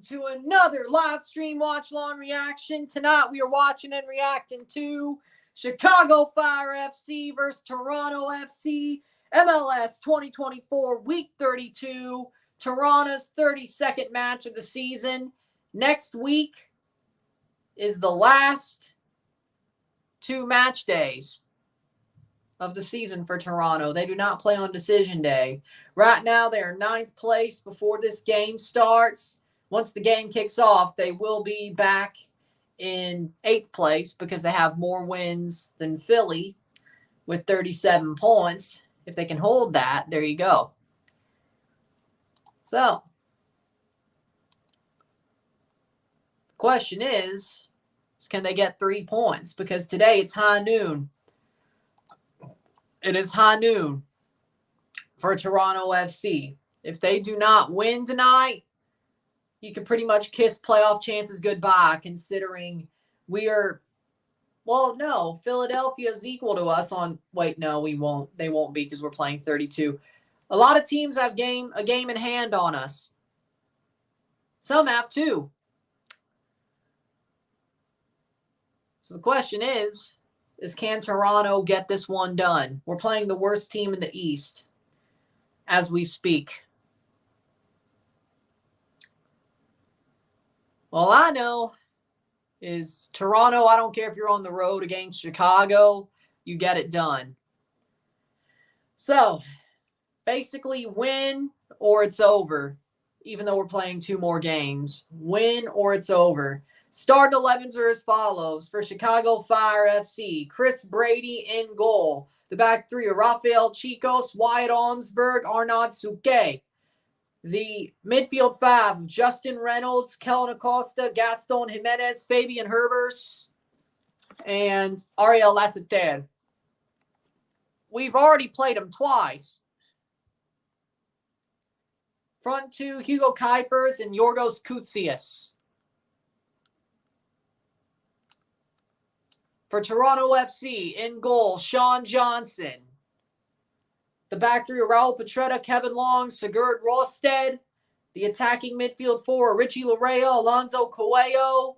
to another live stream watch long reaction. Tonight we are watching and reacting to Chicago Fire FC versus Toronto FC, MLS 2024 Week 32, Toronto's 32nd match of the season. Next week is the last two match days of the season for Toronto. They do not play on decision day. Right now, they are 9th place before this game starts. Once the game kicks off, they will be back in 8th place because they have more wins than Philly with 37 points. If they can hold that, there you go. So, the question is can they get 3 points? Because today it's high noon. It is high noon for Toronto FC. If they do not win tonight, you can pretty much kiss playoff chances goodbye, considering we are, well, no, Philadelphia's equal to us on, wait, no, we won't. They won't be because we're playing 32. A lot of teams have a game in hand on us. Some have two. So the question is can Toronto get this one done? We're playing the worst team in the East as we speak. All I know is Toronto, I don't care if you're on the road against Chicago, you get it done. So, basically win or it's over, even though we're playing 2 more games. Win or it's over. Starting 11s are as follows. For Chicago Fire FC, Chris Brady in goal. The back 3 are Rafael Chicos, Wyatt Almsberg, Arnaud Souquet. The midfield 5, Justin Reynolds, Kellen Acosta, Gaston Jimenez, Fabian Herbers, and Ariel Lasseter. We've already played them twice. Front 2, Hugo Kuipers and Yorgos Koutsias. For Toronto FC, in goal, Sean Johnson. The back 3 are Raul Petretta, Kevin Long, Sigurd Rosted. The attacking midfield 4 are Richie Laredo, Alonso Coelho,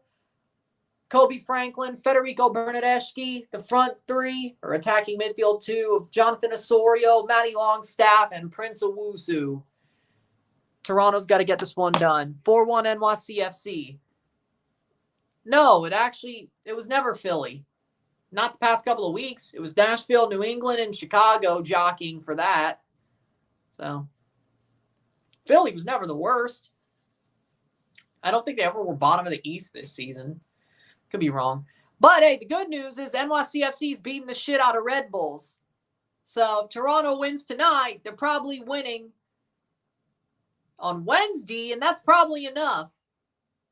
Kobe Franklin, Federico Bernardeschi. The front 3 are attacking midfield 2 of Jonathan Osorio, Matty Longstaff, and Prince Owusu. Toronto's got to get this one done. 4-1 NYCFC. No, it was never Philly. Not the past couple of weeks. It was Nashville, New England, and Chicago jockeying for that. So, Philly was never the worst. I don't think they ever were bottom of the East this season. Could be wrong. But, hey, the good news is NYCFC is beating the shit out of Red Bulls. So, if Toronto wins tonight, they're probably winning on Wednesday, and that's probably enough.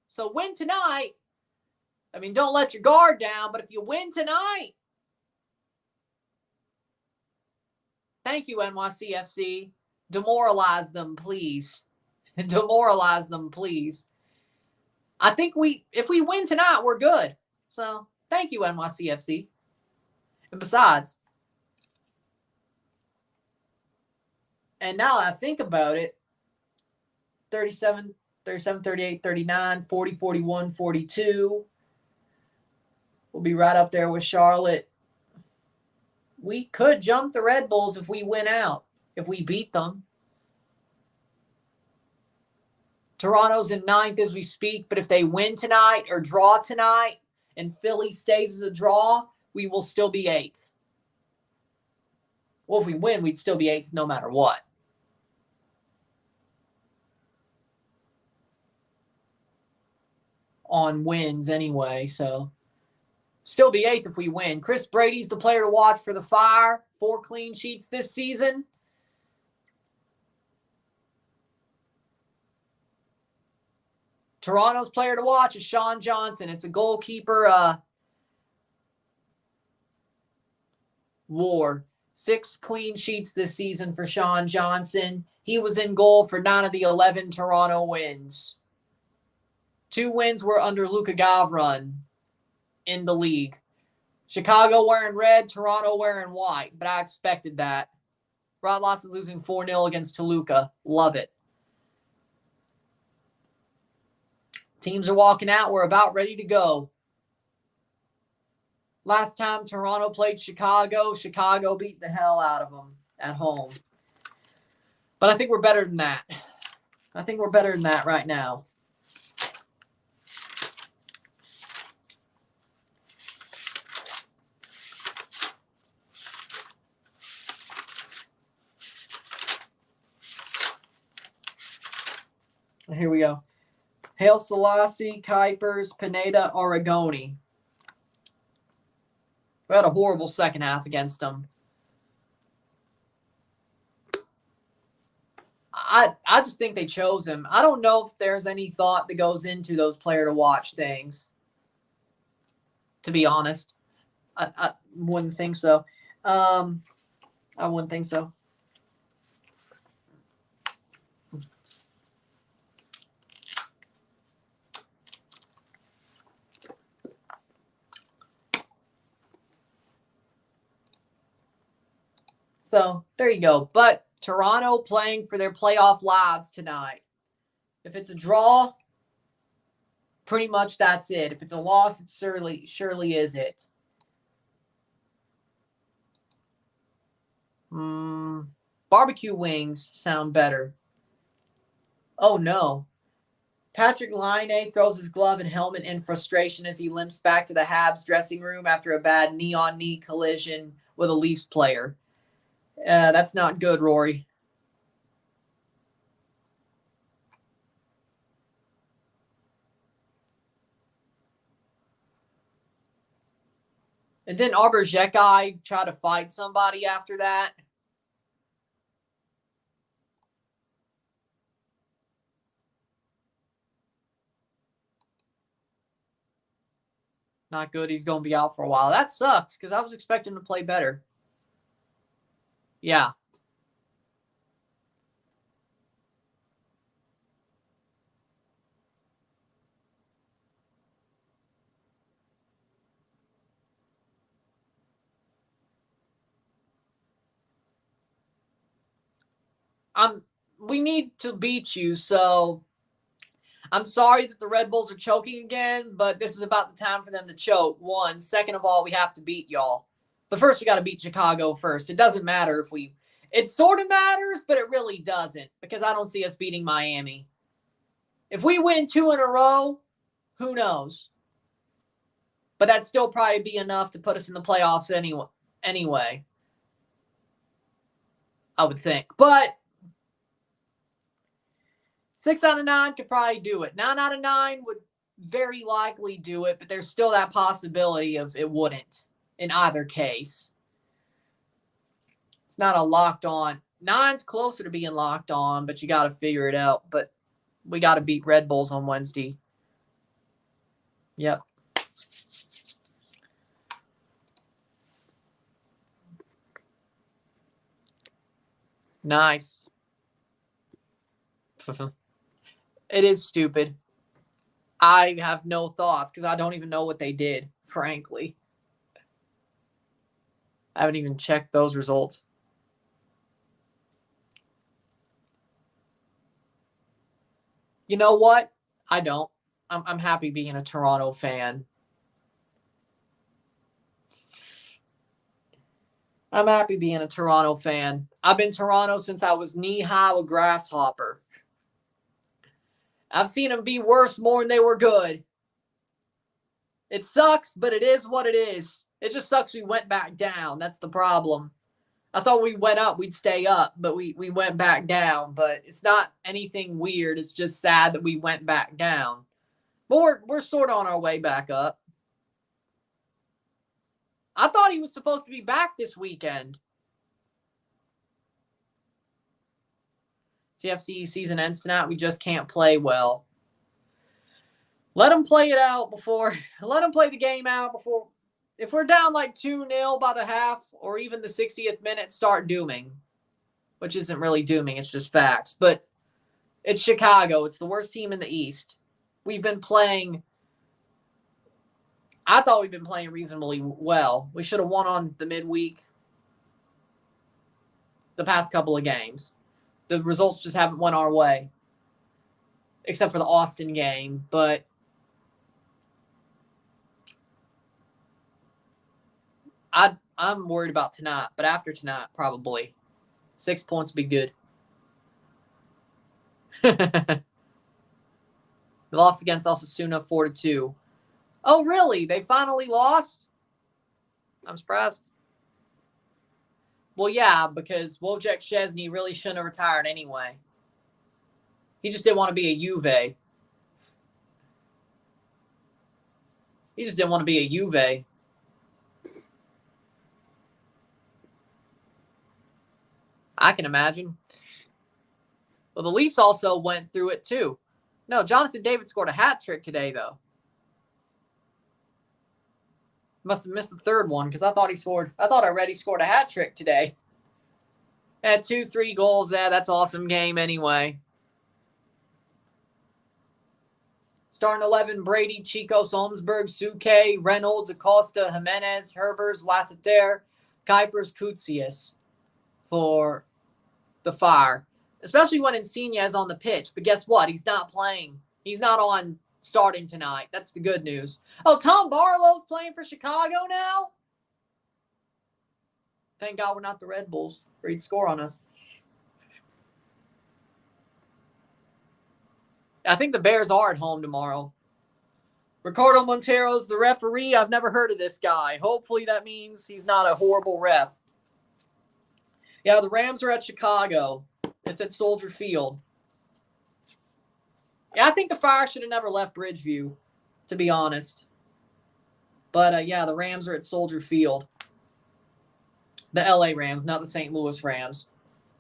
So, win tonight. I mean, don't let your guard down, but if you win tonight, thank you, NYCFC. Demoralize them, please. Demoralize them, please. I think if we win tonight, we're good. So, thank you, NYCFC. And besides, and now I think about it, 37, 38, 39, 40, 41, 42. We'll be right up there with Charlotte. We could jump the Red Bulls if we win out, if we beat them. Toronto's in 9th as we speak, but if they win tonight or draw tonight and Philly stays as a draw, we will still be 8th. Well, if we win, we'd still be 8th no matter what. On wins anyway, so still be 8th if we win. Chris Brady's the player to watch for the Fire. 4 clean sheets this season. Toronto's player to watch is Sean Johnson. It's a goalkeeper war. 6 clean sheets this season for Sean Johnson. He was in goal for 9 of the 11 Toronto wins. 2 wins were under Luka Gavron in the league. Chicago wearing red, Toronto wearing white, but I expected that. Rotloss is losing 4-0 against Toluca. Love it. Teams are walking out. We're about ready to go. Last time Toronto played Chicago, Chicago beat the hell out of them at home. But I think we're better than that. I think we're better than that right now. Here we go. Haile Selassie, Kuipers, Pineda, Oregoni. We had a horrible second half against them. I just think they chose him. I don't know if there's any thought that goes into those player to watch things. To be honest, I wouldn't think so. I wouldn't think so. So there you go. But Toronto playing for their playoff lives tonight. If it's a draw, pretty much that's it. If it's a loss, it surely is it. Barbecue wings sound better. Oh, no. Patrick Laine throws his glove and helmet in frustration as he limps back to the Habs dressing room after a bad knee-on-knee collision with a Leafs player. That's not good, Rory. And didn't Aubergecki try to fight somebody after that? Not good. He's going to be out for a while. That sucks because I was expecting him to play better. Yeah. We need to beat you, so I'm sorry that the Red Bulls are choking again, but this is about the time for them to choke. One. Second of all, we have to beat y'all. But first, we got to beat Chicago first. It doesn't matter if we... It sort of matters, but it really doesn't because I don't see us beating Miami. If we win 2 in a row, who knows? But that'd still probably be enough to put us in the playoffs anyway. I would think. But 6 out of 9 could probably do it. 9 out of 9 would very likely do it, but there's still that possibility of it wouldn't in either case. It's not a locked on. 9's closer to being locked on, but you got to figure it out. But we got to beat Red Bulls on Wednesday. Yep. Nice. It is stupid. I have no thoughts because I don't even know what they did, frankly. I haven't even checked those results. You know what? I don't. I'm happy being a Toronto fan. I'm happy being a Toronto fan. I've been Toronto since I was knee-high with Grasshopper. I've seen them be worse more than they were good. It sucks, but it is what it is. It just sucks we went back down. That's the problem. I thought we went up, we'd stay up, but we went back down. But it's not anything weird. It's just sad that we went back down. But we're sort of on our way back up. I thought he was supposed to be back this weekend. CFC season ends tonight. We just can't play well. Let them play it out before. Let them play the game out before. If we're down like 2-0 by the half or even the 60th minute, start dooming. Which isn't really dooming. It's just facts. But it's Chicago. It's the worst team in the East. We've been playing... I thought we've been playing reasonably well. We should have won on the midweek the past couple of games. The results just haven't went our way. Except for the Austin game. But I'm worried about tonight, but after tonight, probably 6 points would be good. They lost against Osasuna 4-2. Oh, really? They finally lost? I'm surprised. Well, yeah, because Wojciech Szczesny really shouldn't have retired anyway. He just didn't want to be a Juve. He just didn't want to be a Juve. I can imagine. Well, the Leafs also went through it too. No, Jonathan David scored a hat trick today, though. Must have missed the third one because I thought I read he scored a hat trick today. Had 2-3 goals. Yeah, that's an awesome game anyway. Starting 11, Brady, Chicos, Olmsberg, Suke, Reynolds, Acosta, Jimenez, Herbers, Lassiter, Kuipers, Koutsias for the Fire. Especially when Insigne's on the pitch. But guess what? He's not playing. He's not on starting tonight. That's the good news. Oh, Tom Barlow's playing for Chicago now? Thank God we're not the Red Bulls, or he'd score on us. I think the Bears are at home tomorrow. Ricardo Montero's the referee. I've never heard of this guy. Hopefully that means he's not a horrible ref. Yeah, the Rams are at Chicago. It's at Soldier Field. Yeah, I think the Fire should have never left Bridgeview, to be honest. But, yeah, the Rams are at Soldier Field. The LA Rams, not the St. Louis Rams.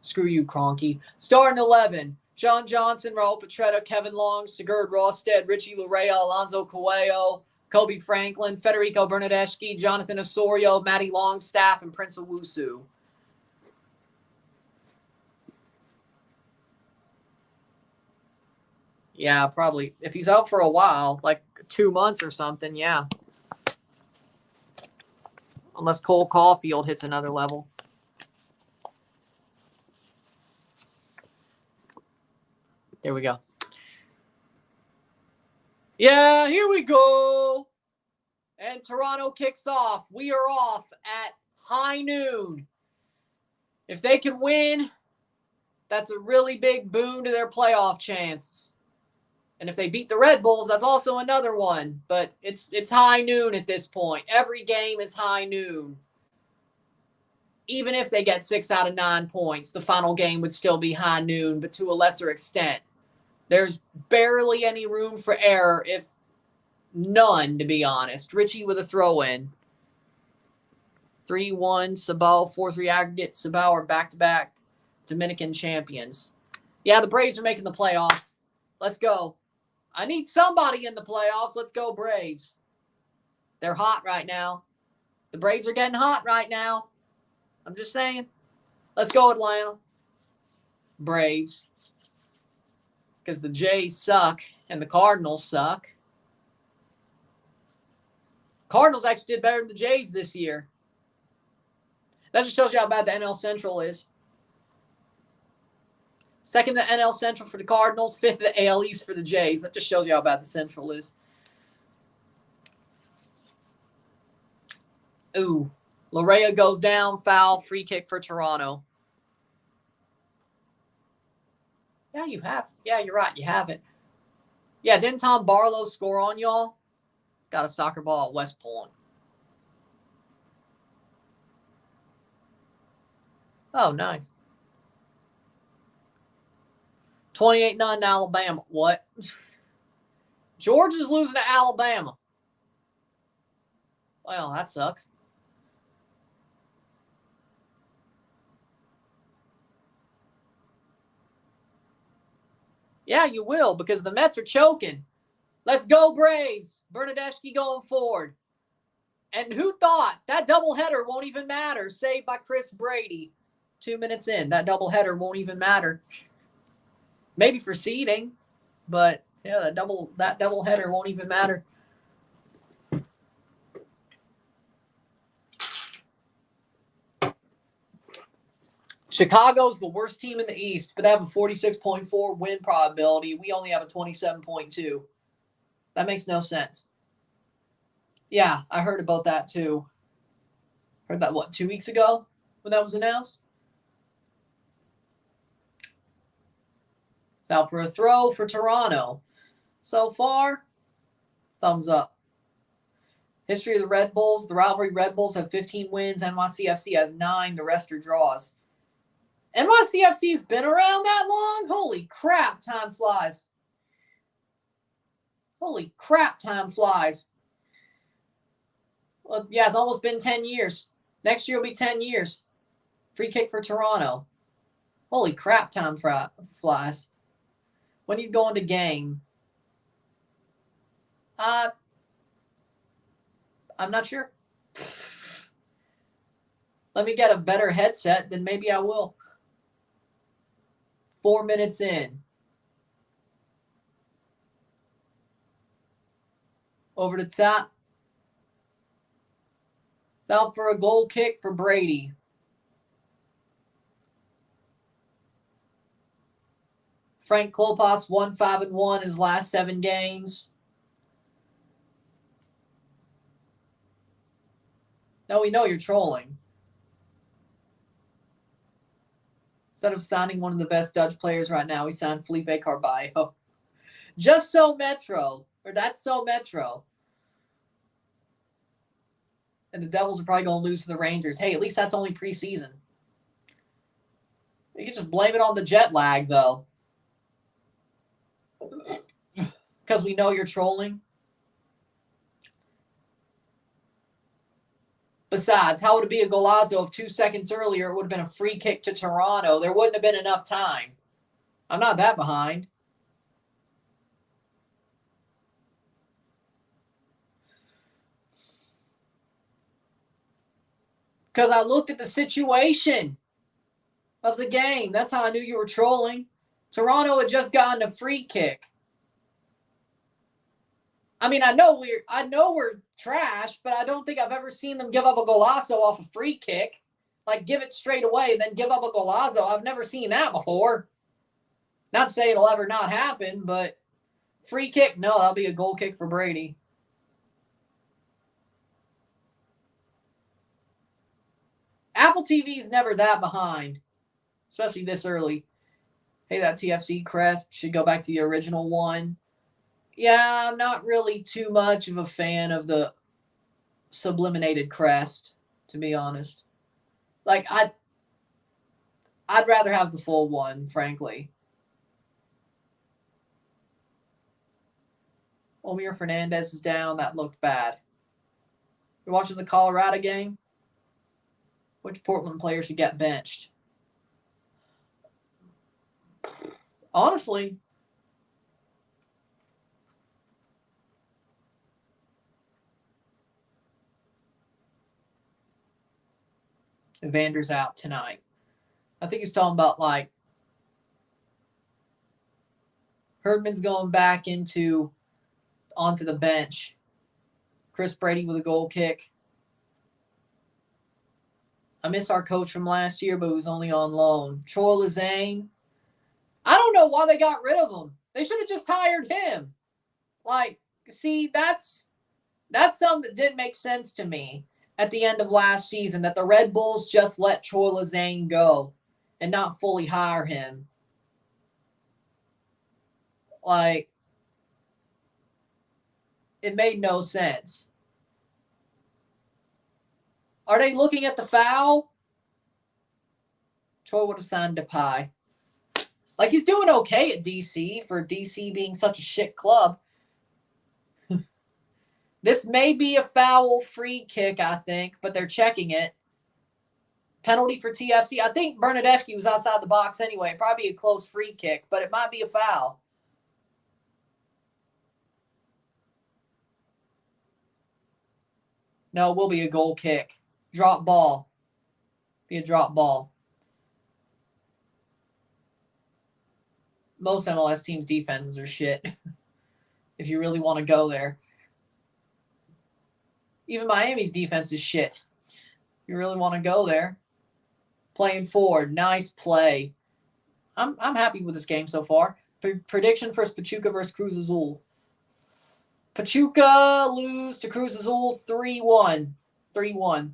Screw you, Kroenke. Starting 11. Sean Johnson, Raul Petretta, Kevin Long, Sigurd Rosted, Richie Larea, Alonzo Coelho, Kobe Franklin, Federico Bernadeschi, Jonathan Osorio, Matty Longstaff, and Prince Owusu. Yeah, probably. If he's out for a while, like 2 months or something, yeah. Unless Cole Caulfield hits another level. There we go. Yeah, here we go. And Toronto kicks off. We are off at high noon. If they can win, that's a really big boon to their playoff chances. And if they beat the Red Bulls, that's also another one. But it's high noon at this point. Every game is high noon. Even if they get 6 out of 9 points, the final game would still be high noon, but to a lesser extent. There's barely any room for error, if none, to be honest. Richie with a throw-in. 3-1, Sabal, 4-3 aggregate. Sabal are back-to-back Dominican champions. Yeah, the Braves are making the playoffs. Let's go. I need somebody in the playoffs. Let's go, Braves. They're hot right now. The Braves are getting hot right now. I'm just saying. Let's go, Atlanta. Braves. Because the Jays suck and the Cardinals suck. Cardinals actually did better than the Jays this year. That just shows you how bad the NL Central is. Second, the NL Central for the Cardinals. Fifth, the AL East for the Jays. That just shows you how bad the Central is. Ooh. Larea goes down. Foul. Free kick for Toronto. Yeah, you have. Yeah, you're right. You have it. Yeah, didn't Tom Barlow score on y'all? Got a soccer ball at West Point. Oh, nice. 28-9 to Alabama. What? Georgia's losing to Alabama. Well, that sucks. Yeah, you will, because the Mets are choking. Let's go, Braves. Bernadeschi going forward. And who thought that doubleheader won't even matter? Saved by Chris Brady. 2 minutes in. That doubleheader won't even matter. Maybe for seeding, but yeah, that doubleheader won't even matter. Chicago's the worst team in the East, but they have a 46.4 win probability. We only have a 27.2. That makes no sense. Yeah, I heard about that too. Heard that, what, 2 weeks ago when that was announced? It's out for a throw for Toronto. So far, thumbs up. History of the Red Bulls. The rivalry Red Bulls have 15 wins. NYCFC has 9. The rest are draws. NYCFC's been around that long? Holy crap, time flies. Holy crap, time flies. Well, yeah, it's almost been 10 years. Next year will be 10 years. Free kick for Toronto. Holy crap, time flies. When you go into game? I'm not sure. Let me get a better headset, then maybe I will. 4 minutes in. Over the top. It's out for a goal kick for Brady. Frank Klopas won 5-1 in his last 7 games. No, we know you're trolling. Instead of signing one of the best Dutch players right now, we signed Felipe Carballo. Just so Metro. Or that's so Metro. And the Devils are probably going to lose to the Rangers. Hey, at least that's only preseason. You can just blame it on the jet lag, though. Because we know you're trolling. Besides, how would it be a golazo if 2 seconds earlier it would have been a free kick to Toronto? There wouldn't have been enough time. I'm not that behind. Because I looked at the situation of the game. That's how I knew you were trolling. Toronto had just gotten a free kick. I mean, I know we're trash, but I don't think I've ever seen them give up a golazo off a free kick. Like, give it straight away, then give up a golazo. I've never seen that before. Not to say it'll ever not happen, but free kick, no, that'll be a goal kick for Brady. Apple TV's never that behind, especially this early. Hey, that TFC crest should go back to the original one. Yeah, I'm not really too much of a fan of the subliminated crest, to be honest. Like, I'd rather have the full one, frankly. Omir Fernandez is down. That looked bad. You're watching the Colorado game? Which Portland player should get benched? Honestly, Evander's out tonight. I think he's talking about, like, Herdman's going back onto the bench. Chris Brady with a goal kick. I miss our coach from last year, but he was only on loan. Troy Lezane. I don't know why they got rid of him. They should have just hired him. Like, see, that's something that didn't make sense to me at the end of last season, that the Red Bulls just let Troy Lezane go and not fully hire him. Like, it made no sense. Are they looking at the foul? Troy would have signed Depay. Like, he's doing okay at DC for DC being such a shit club. This may be a foul free kick, I think, but they're checking it. Penalty for TFC. I think Bernadeschi was outside the box anyway. Probably a close free kick, but it might be a foul. No, it will be a goal kick. Drop ball. Be a drop ball. Most MLS teams' defenses are shit. If you really want to go there. Even Miami's defense is shit. You really want to go there. Playing forward. Nice play. I'm happy with this game so far. Prediction for Pachuca versus Cruz Azul. Pachuca lose to Cruz Azul 3-1. 3-1.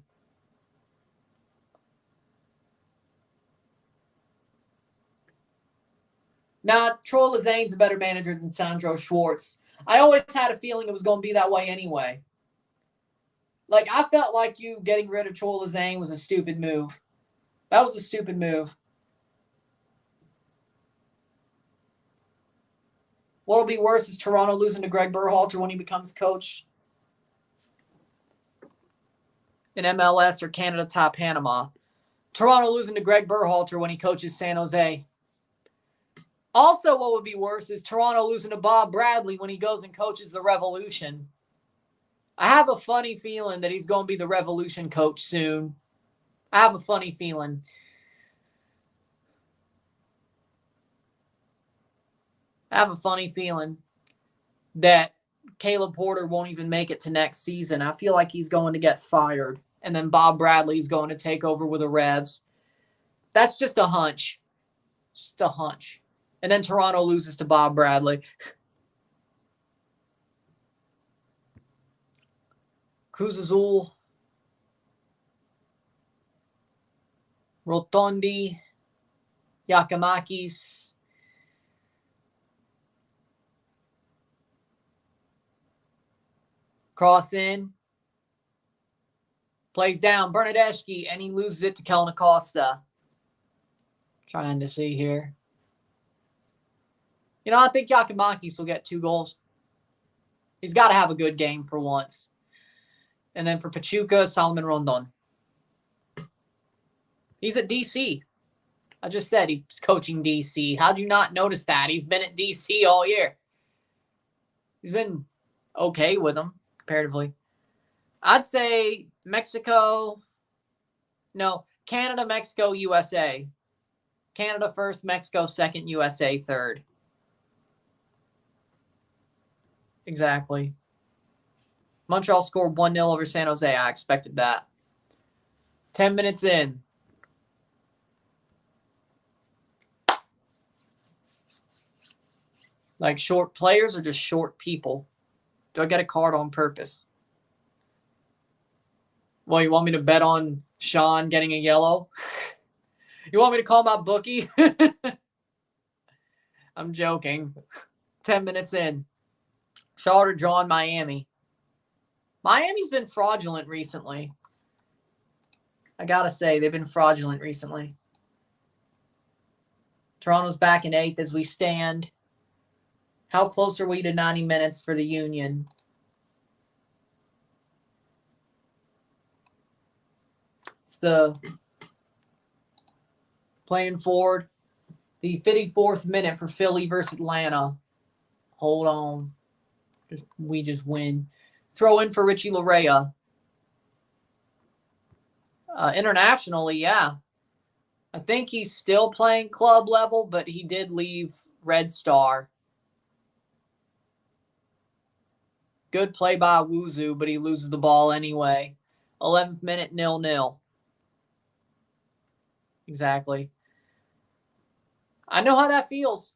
Nah, Troy Lezane's a better manager than Sandro Schwartz. I always had a feeling it was going to be that way anyway. Like, I felt like you getting rid of Troy Lezane was a stupid move. That was a stupid move. What'll be worse is Toronto losing to Greg Berhalter when he becomes coach in MLS or Canada top Panama. Toronto losing to Greg Berhalter when he coaches San Jose. Also, what would be worse is Toronto losing to Bob Bradley when he goes and coaches the Revolution. I have a funny feeling that he's going to be the Revolution coach soon. I have a funny feeling. That Caleb Porter won't even make it to next season. I feel like he's going to get fired. And then Bob Bradley's going to take over with the Revs. That's just a hunch. Just a hunch. And then Toronto loses to Bob Bradley. Cruz Azul. Rotondi. Yakamakis. Cross in. Plays down Bernadeschi, and he loses it to Kellen Acosta. Trying to see here. You know, I think Yakamakis will get 2 goals. He's got to have a good game for once. And then for Pachuca, Salomon Rondon. He's at DC. I just said he's coaching DC. How'd you not notice that? He's been at DC all year. He's been okay with them, comparatively. I'd say Mexico. No, Canada, Mexico, USA. Canada first, Mexico second, USA third. Exactly. Montreal scored 1-0 over San Jose. I expected that. 10 minutes in. Like short players or just short people? Do I get a card on purpose? Well, you want me to bet on Sean getting a yellow? You want me to call my bookie? I'm joking. 10 minutes in. Charlotte drawn Miami. Miami's been fraudulent recently. I gotta say, they've been fraudulent recently. Toronto's back in 8th as we stand. How close are we to 90 minutes for the Union? It's the playing forward. The 54th minute for Philly versus Atlanta. Hold on. We just win. Throw in for Richie Larea. Internationally, yeah. I think he's still playing club level, but he did leave Red Star. Good play by Wuzu, but he loses the ball anyway. 11th minute, 0-0. Exactly. I know how that feels.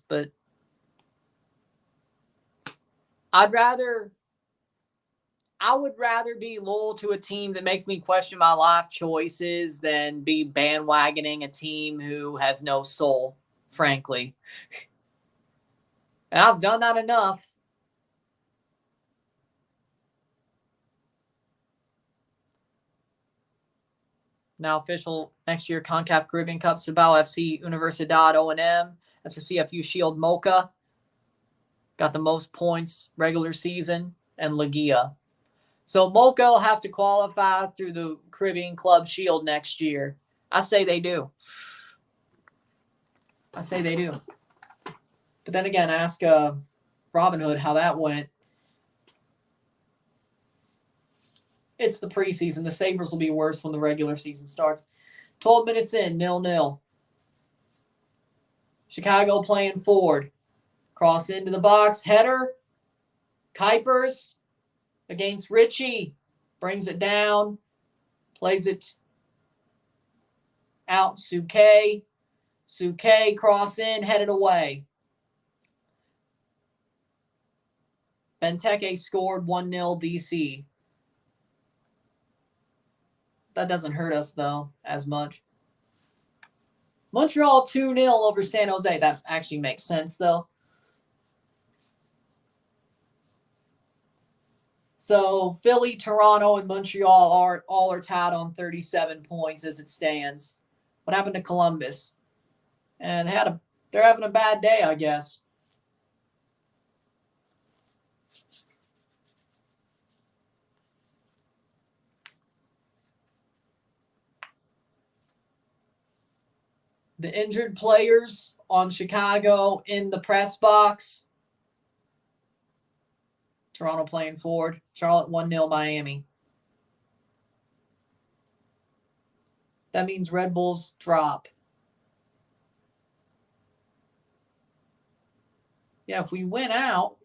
But I would rather be loyal to a team that makes me question my life choices than be bandwagoning a team who has no soul, frankly. And I've done that enough. Now official next year CONCACAF Caribbean Cup, Cibao FC Universidad O&M. That's for CFU Shield Mocha. Got the most points regular season and Ligia. So Mocha will have to qualify through the Caribbean Club Shield next year. I say they do. But then again, ask Robin Hood how that went. It's the preseason. The Sabres will be worse when the regular season starts. 12 minutes in, 0-0. Chicago playing forward. Cross into the box. Header. Kuipers against Ritchie. Brings it down. Plays it out. Suke. Cross in. Headed away. Benteke scored 1-0 DC. That doesn't hurt us, though, as much. Montreal 2-0 over San Jose. That actually makes sense, though. So Philly, Toronto, and Montreal are tied on 37 points as it stands. What happened to Columbus? And they're having a bad day, I guess. The injured players on Chicago in the press box. Toronto playing forward. Charlotte 1-0 Miami. That means Red Bulls drop. Yeah, if we win out,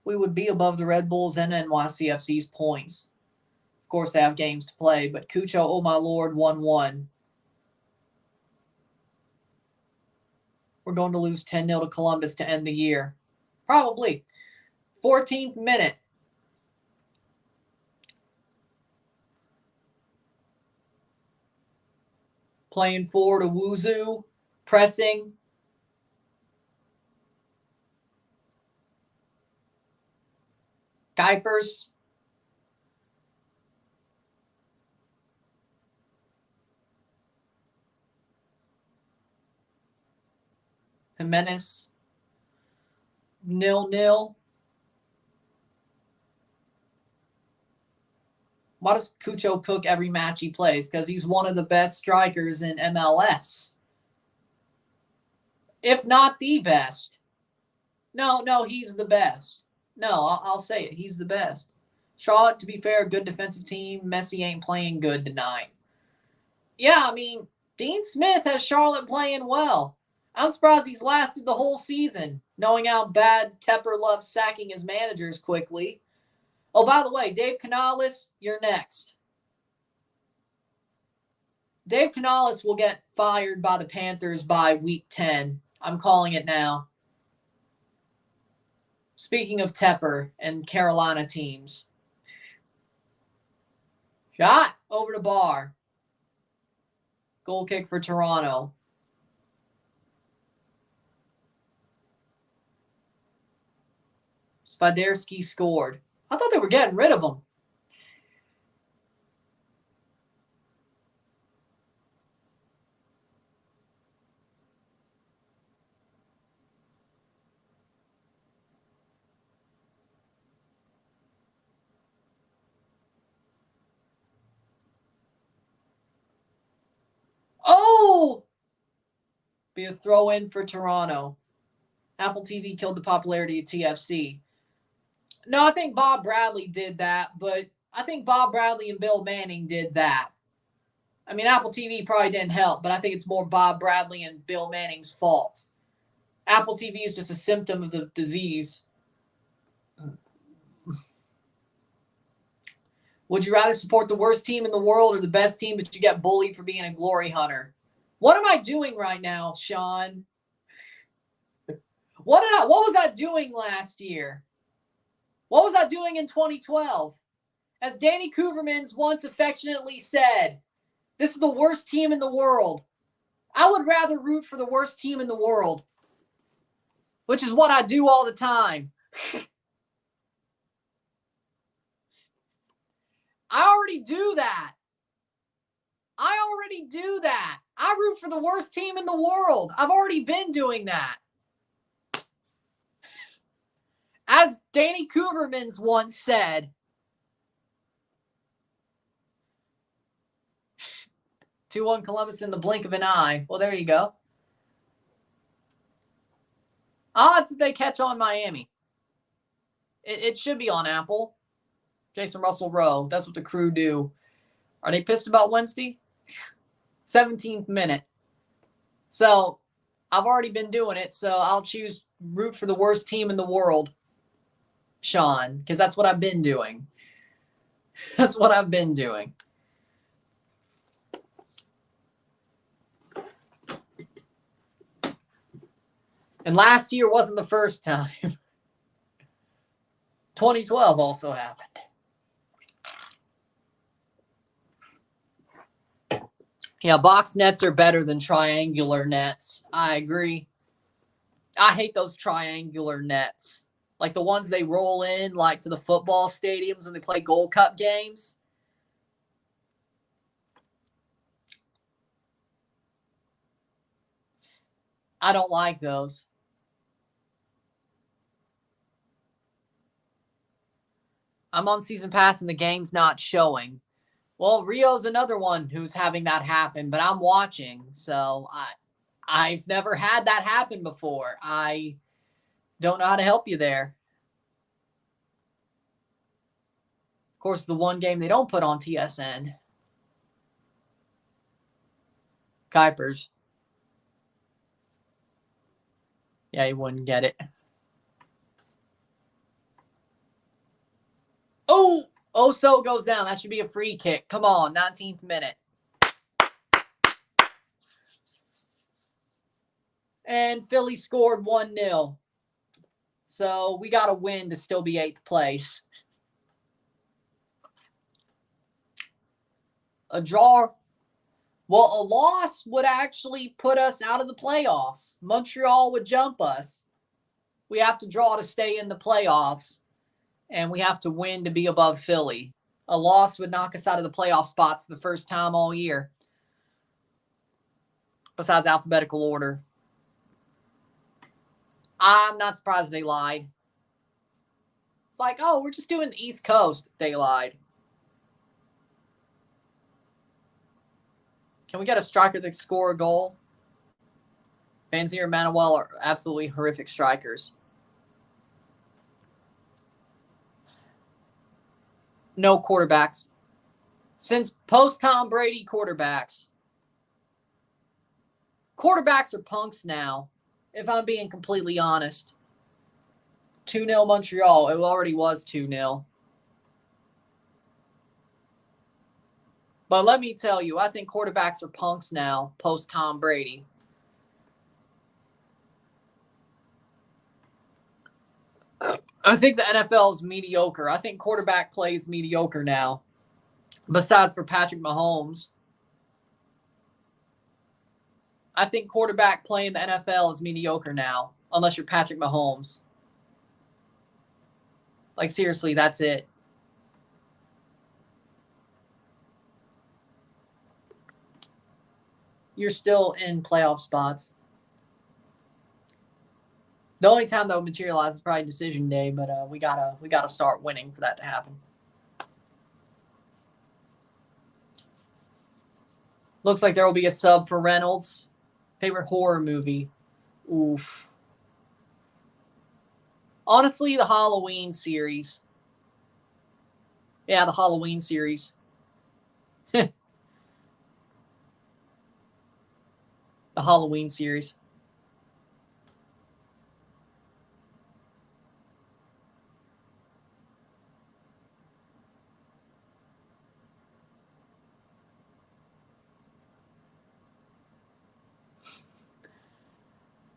we would be above the Red Bulls and NYCFC's points. Of course, they have games to play, but Cucho, oh my lord, 1-1. We're going to lose 10-0 to Columbus to end the year. Probably. 14th minute. Playing forward, Owuzu, pressing. Kuipers. Jimenez. 0-0. Why does Cucho cook every match he plays? Because he's one of the best strikers in MLS. If not the best. No, he's the best. No, I'll say it. He's the best. Charlotte, to be fair, good defensive team. Messi ain't playing good tonight. Yeah, I mean, Dean Smith has Charlotte playing well. I'm surprised he's lasted the whole season, knowing how bad Tepper loves sacking his managers quickly. Oh, by the way, Dave Canales, you're next. Dave Canales will get fired by the Panthers by week 10. I'm calling it now. Speaking of Tepper and Carolina teams. Shot over the bar. Goal kick for Toronto. Swiderski scored. I thought they were getting rid of him. Oh! Be a throw in for Toronto. Apple TV killed the popularity of TFC. No, I think Bob Bradley did that, but I think Bob Bradley and Bill Manning did that. I mean, Apple TV probably didn't help, but I think it's more Bob Bradley and Bill Manning's fault. Apple TV is just a symptom of the disease. Would you rather support the worst team in the world or the best team, but you get bullied for being a glory hunter? What am I doing right now, Sean? What was I doing last year? What was I doing in 2012? As Danny Kuvermans once affectionately said, this is the worst team in the world. I would rather root for the worst team in the world, which is what I do all the time. I already do that. I root for the worst team in the world. I've already been doing that. As Danny Kuvermans once said, 2-1 Columbus in the blink of an eye. Well, there you go. Odds that they catch on Miami. It should be on Apple. Jason Russell Rowe. That's what the crew do. Are they pissed about Wednesday? 17th minute. So I've already been doing it, so I'll choose root for the worst team in the world, Sean, because that's what I've been doing. That's what I've been doing. And last year wasn't the first time. 2012 also happened. Yeah, box nets are better than triangular nets. I agree. I hate those triangular nets. Like the ones they roll in like to the football stadiums and they play Gold Cup games. I don't like those. I'm on season pass and the game's not showing. Well, Rio's another one who's having that happen, but I'm watching, so I've never had that happen before. I don't know how to help you there. Of course, the one game they don't put on TSN. Kuipers. Yeah, you wouldn't get it. Oh, Oso goes down. That should be a free kick. Come on, 19th minute. And Philly scored 1-0. So we got to win to still be 8th place. A draw. Well, a loss would actually put us out of the playoffs. Montreal would jump us. We have to draw to stay in the playoffs. And we have to win to be above Philly. A loss would knock us out of the playoff spots for the first time all year. Besides alphabetical order. I'm not surprised they lied. It's like, oh, we're just doing the East Coast. They lied. Can we get a striker that can score a goal? Fanzier and Manuel are absolutely horrific strikers. No quarterbacks. Since post-Tom Brady quarterbacks. Quarterbacks are punks now, if I'm being completely honest. 2-0 Montreal. It already was 2-0. But let me tell you, I think quarterbacks are punks now, post-Tom Brady. I think the NFL is mediocre. I think quarterback play is mediocre now. Besides for Patrick Mahomes. I think quarterback play in the NFL is mediocre now. Unless you're Patrick Mahomes. Like, seriously, that's it. You're still in playoff spots. The only time that will materialize is probably decision day, but we gotta start winning for that to happen. Looks like there will be a sub for Reynolds. Favorite horror movie? Oof. Honestly, the Halloween series. Yeah, the Halloween series. The Halloween series.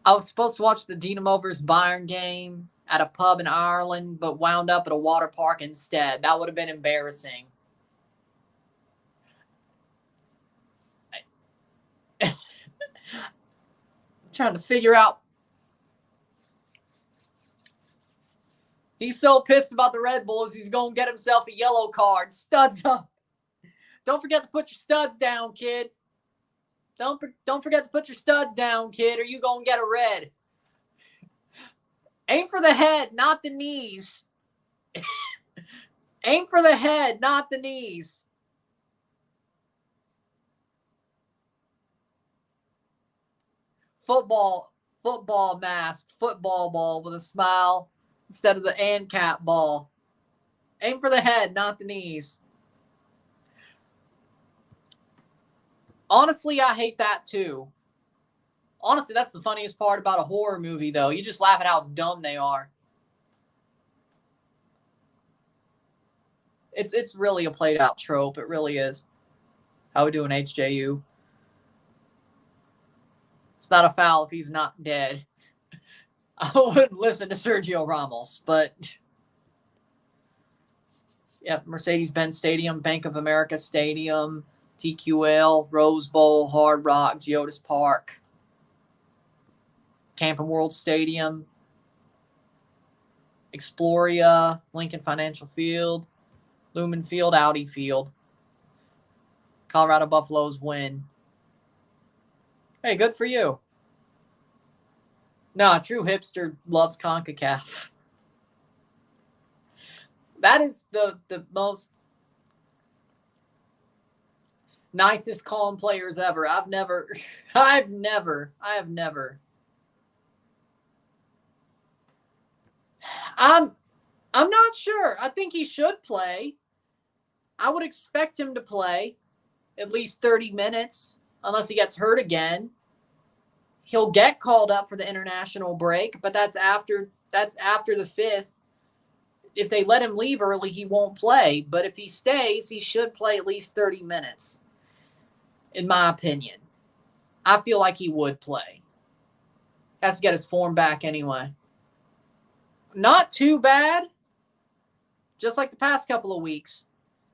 I was supposed to watch the Dinamo vs. Bayern game at a pub in Ireland, but wound up at a water park instead. That would have been embarrassing. I'm trying to figure out. He's so pissed about the Red Bulls, he's going to get himself a yellow card. Studs up. Don't forget to put your studs down, kid. Don't forget to put your studs down, kid, or you going to get a red. Aim for the head, not the knees. Aim for the head, not the knees. Football mask, football ball with a smile instead of the ANCAP ball. Aim for the head, not the knees. Honestly, I hate that too. Honestly, that's the funniest part about a horror movie, though. You just laugh at how dumb they are. It's really a played out trope. It really is. How we doing, HJU? It's not a foul if he's not dead. I wouldn't listen to Sergio Ramos, but yeah, Mercedes-Benz Stadium, Bank of America Stadium, TQL, Rose Bowl, Hard Rock, Geodis Park, Camping World Stadium, Exploria, Lincoln Financial Field, Lumen Field, Audi Field. Colorado Buffaloes win. Hey, good for you. No, a true hipster loves CONCACAF. That is the most nicest calm players ever. I have never. I'm not sure. I think he should play. I would expect him to play at least 30 minutes unless he gets hurt again. He'll get called up for the international break, but that's after the 5th. If they let him leave early, he won't play. But if he stays, he should play at least 30 minutes, in my opinion. I feel like he would play. Has to get his form back anyway. Not too bad. Just like the past couple of weeks.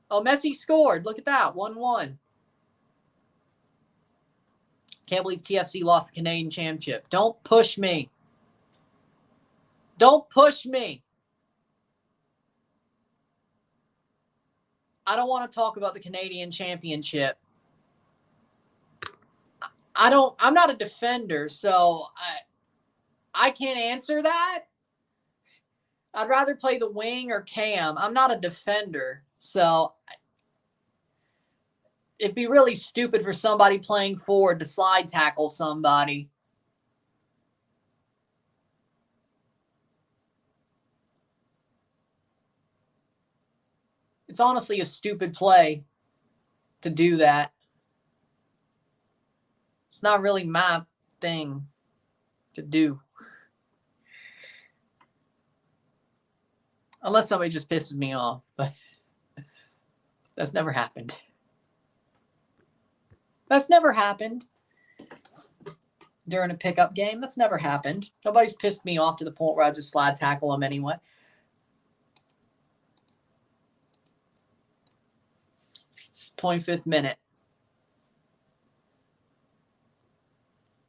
Oh, Messi scored. Look at that. 1-1. Can't believe TFC lost the Canadian Championship. Don't push me. Don't push me. I don't want to talk about the Canadian Championship. I'm not a defender, so I can't answer that. I'd rather play the wing or cam. I'm not a defender, so it'd be really stupid for somebody playing forward to slide tackle somebody. It's honestly a stupid play to do that. It's not really my thing to do. Unless somebody just pisses me off, but that's never happened. That's never happened during a pickup game. That's never happened. Nobody's pissed me off to the point where I just slide tackle them anyway. 25th minute.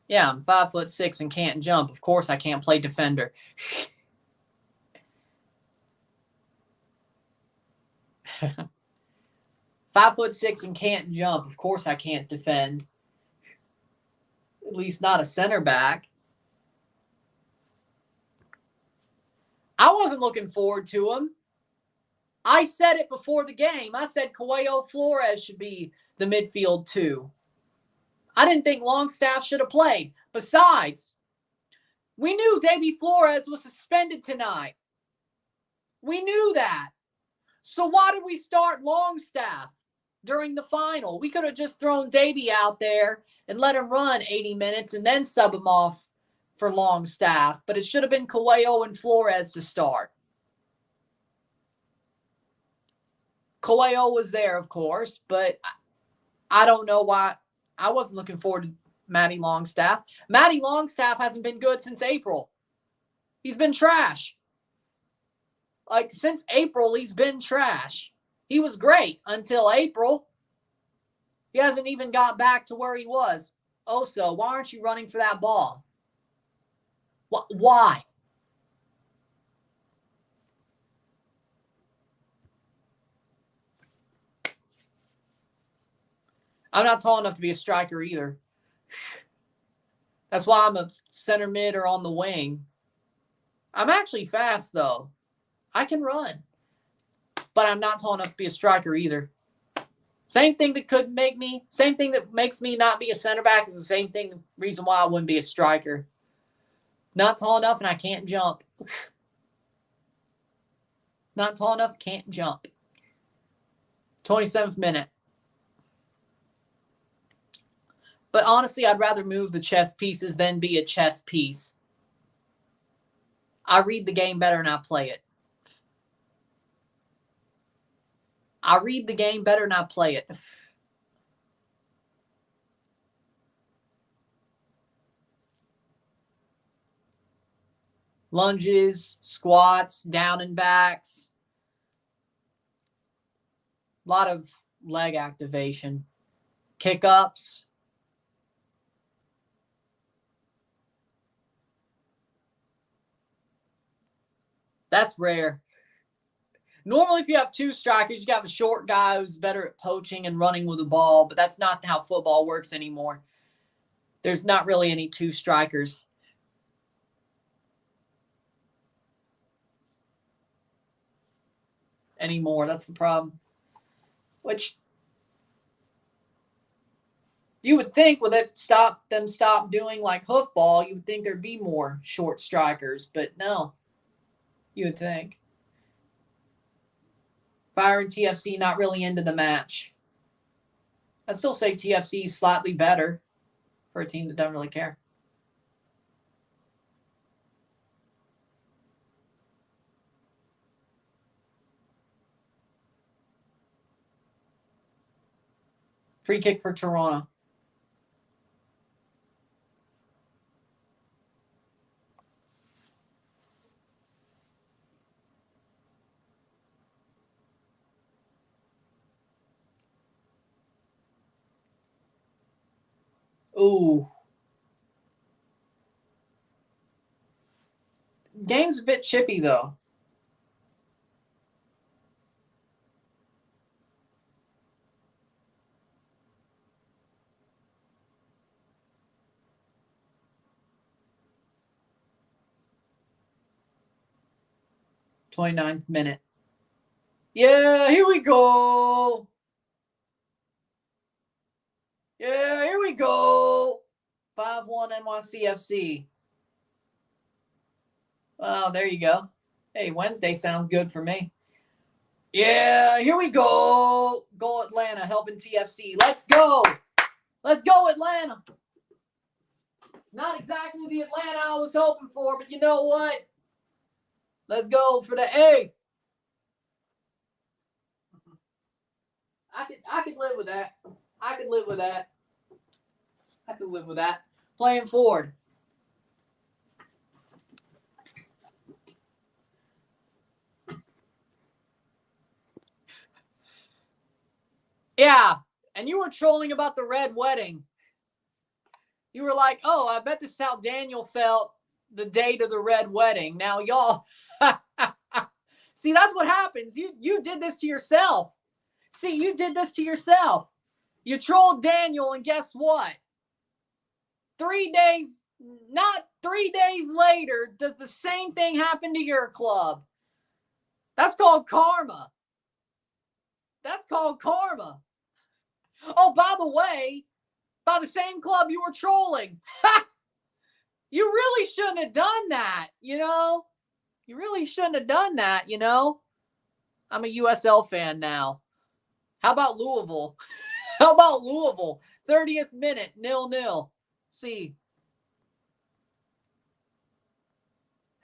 Yeah, I'm 5'6" and can't jump. Of course I can't play defender. 5'6" and can't jump. Of course I can't defend. At least not a center back. I wasn't looking forward to him. I said it before the game. I said Coelho Flores should be the midfield 2. I didn't think Longstaff should have played. Besides, we knew Davy Flores was suspended tonight. We knew that. So why did we start Longstaff during the final? We could have just thrown Davy out there and let him run 80 minutes and then sub him off for Longstaff. But it should have been Coelho and Flores to start. Coelho was there, of course, but I don't know why. I wasn't looking forward to Matty Longstaff. Matty Longstaff hasn't been good since April. He's been trash. Like, since April, he's been trash. He was great until April. He hasn't even got back to where he was. Oso, why aren't you running for that ball? Why? I'm not tall enough to be a striker either. That's why I'm a center mid or on the wing. I'm actually fast, though. I can run. But I'm not tall enough to be a striker either. Same thing that makes me not be a center back is the same thing, reason why I wouldn't be a striker. Not tall enough and I can't jump. Not tall enough, can't jump. 27th minute. But honestly, I'd rather move the chess pieces than be a chess piece. I read the game better than I play it. I read the game better than I play it. Lunges, squats, down and backs. A lot of leg activation. Kick-ups. That's rare. Normally, if you have two strikers, you have a short guy who's better at poaching and running with the ball, but that's not how football works anymore. There's not really any two strikers anymore. That's the problem. Which you would think with it stop doing like hoofball, you would think there'd be more short strikers, but no. You would think. Fire and TFC not really into the match. I'd still say TFC is slightly better for a team that doesn't really care. Free kick for Toronto. Ooh. Game's a bit chippy, though. '29th minute. Yeah, here we go. Yeah, here we go. 5-1 NYCFC. Well, there you go. Hey, Wednesday sounds good for me. Yeah, here we go. Goal Atlanta helping TFC. Let's go. Let's go, Atlanta. Not exactly the Atlanta I was hoping for, but you know what? Let's go for the A. I could live with that. I could live with that. I could live with that. Playing forward. Yeah, and you were trolling about the red wedding. You were like, oh, I bet this is how Daniel felt the date of the red wedding. Now, y'all, see, that's what happens. You did this to yourself. See, you did this to yourself. You trolled Daniel, and guess what? 3 days, not 3 days later, does the same thing happen to your club. That's called karma. That's called karma. Oh, by the way, by the same club you were trolling. You really shouldn't have done that, you know? You really shouldn't have done that, you know? I'm a USL fan now. How about Louisville? How about Louisville? 30th minute, 0-0. See.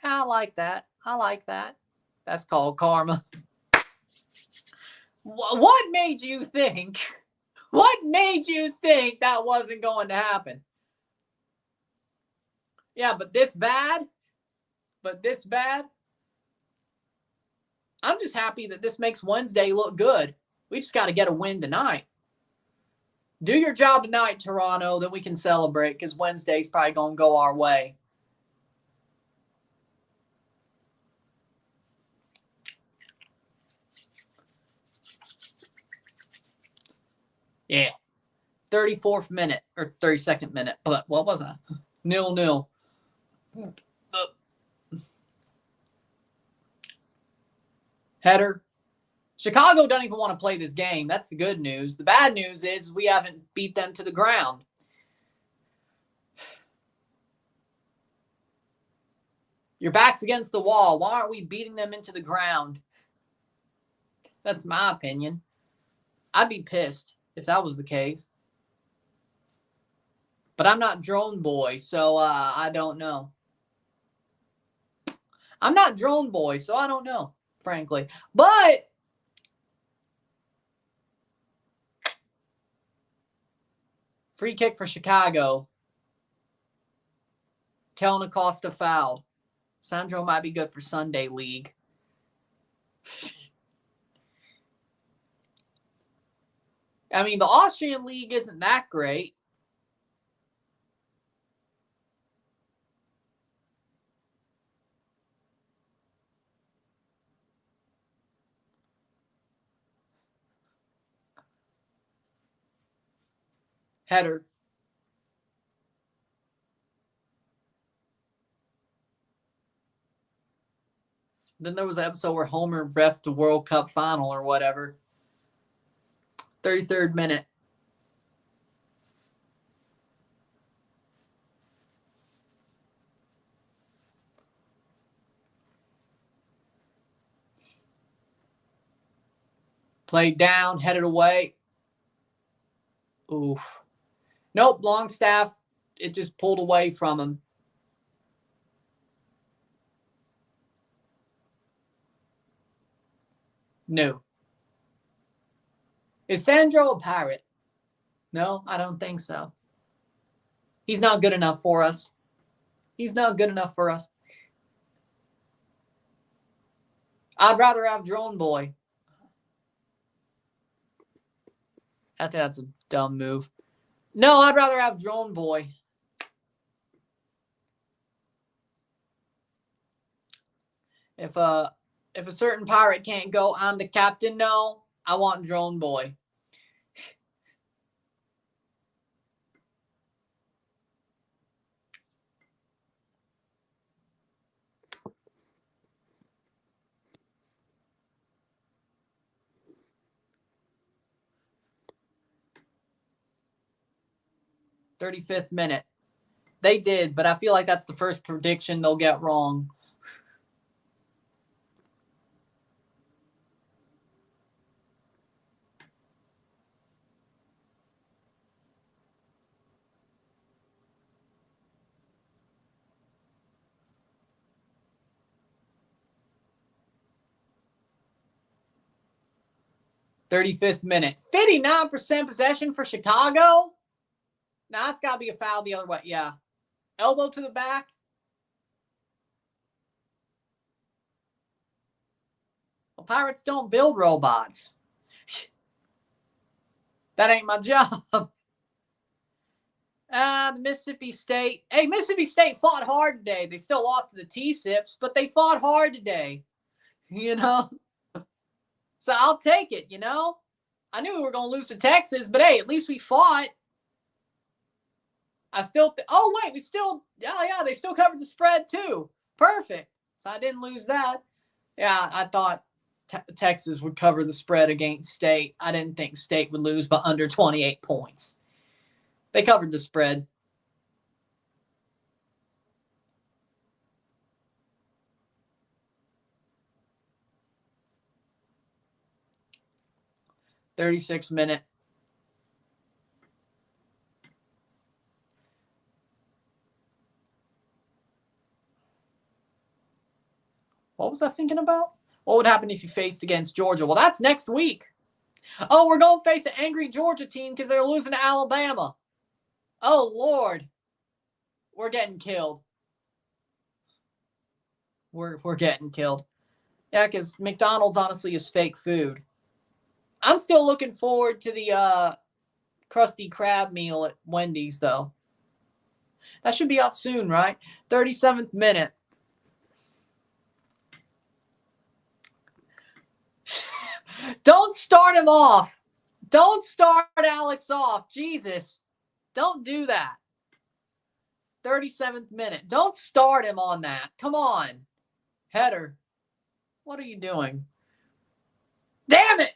I like that. I like that. That's called karma. What made you think? What made you think that wasn't going to happen? Yeah, but this bad? But this bad? I'm just happy that this makes Wednesday look good. We just got to get a win tonight. Do your job tonight, Toronto, then we can celebrate because Wednesday's probably going to go our way. Yeah. 34th minute or 32nd minute. But what was that? 0-0. Header. Chicago doesn't even want to play this game. That's the good news. The bad news is we haven't beat them to the ground. Your back's against the wall. Why aren't we beating them into the ground? That's my opinion. I'd be pissed if that was the case. But I'm not Drone Boy, so I don't know. I'm not Drone Boy, so I don't know, frankly. But free kick for Chicago. Kellen Acosta fouled. Sandro might be good for Sunday League. I mean, the Austrian league isn't that great. Header. Then there was an episode where Homer reffed the World Cup final or whatever. 33rd minute. Played down, headed away. Oof. Nope, Longstaff. It just pulled away from him. No. Is Sandro a pirate? No, I don't think so. He's not good enough for us. He's not good enough for us. I'd rather have Drone Boy. I think that's a dumb move. No, I'd rather have Drone Boy. If a certain pirate can't go, I'm the captain. No, I want Drone Boy. "35th minute." They did, but I feel like that's the first prediction they'll get wrong. "35th minute." 59% possession for Chicago? Nah, it's got to be a foul the other way. Yeah. Elbow to the back. Well, Pirates don't build robots. That ain't my job. The Mississippi State. Hey, Mississippi State fought hard today. They still lost to the T-Sips, but they fought hard today. You know? So I'll take it, you know? I knew we were going to lose to Texas, but hey, at least we fought. I still, they still covered the spread too. Perfect. So I didn't lose that. Yeah, I thought Texas would cover the spread against State. I didn't think State would lose by under 28 points. They covered the spread. "36th minute." What was I thinking about? What would happen if you faced against Georgia? Well, that's next week. Oh, we're going to face an angry Georgia team because they're losing to Alabama. Oh, Lord. We're getting killed. We're getting killed. Yeah, because McDonald's honestly is fake food. I'm still looking forward to the Krusty Krab meal at Wendy's, though. That should be out soon, right? 37th minute. Don't start him off. Don't start Alex off. Jesus. Don't do that. 37th minute. Don't start him on that. Come on. Header. What are you doing? Damn it!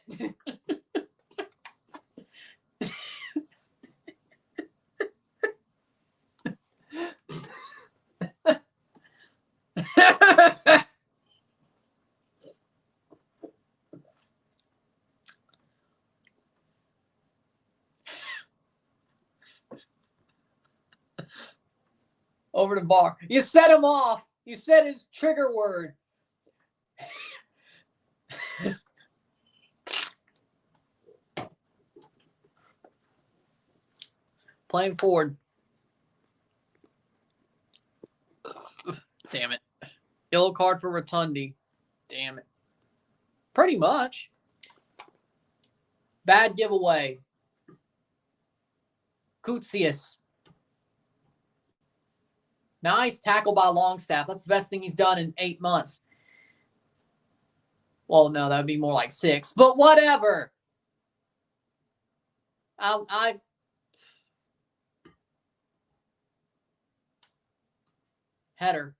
Over the bar. You set him off. You said his trigger word. Playing forward. Damn it. Yellow card for Rotundi. Damn it. Pretty much. Bad giveaway. Kutsius. Nice tackle by Longstaff. That's the best thing he's done in 8 months. Well, no, that would be more like 6. But whatever. Header.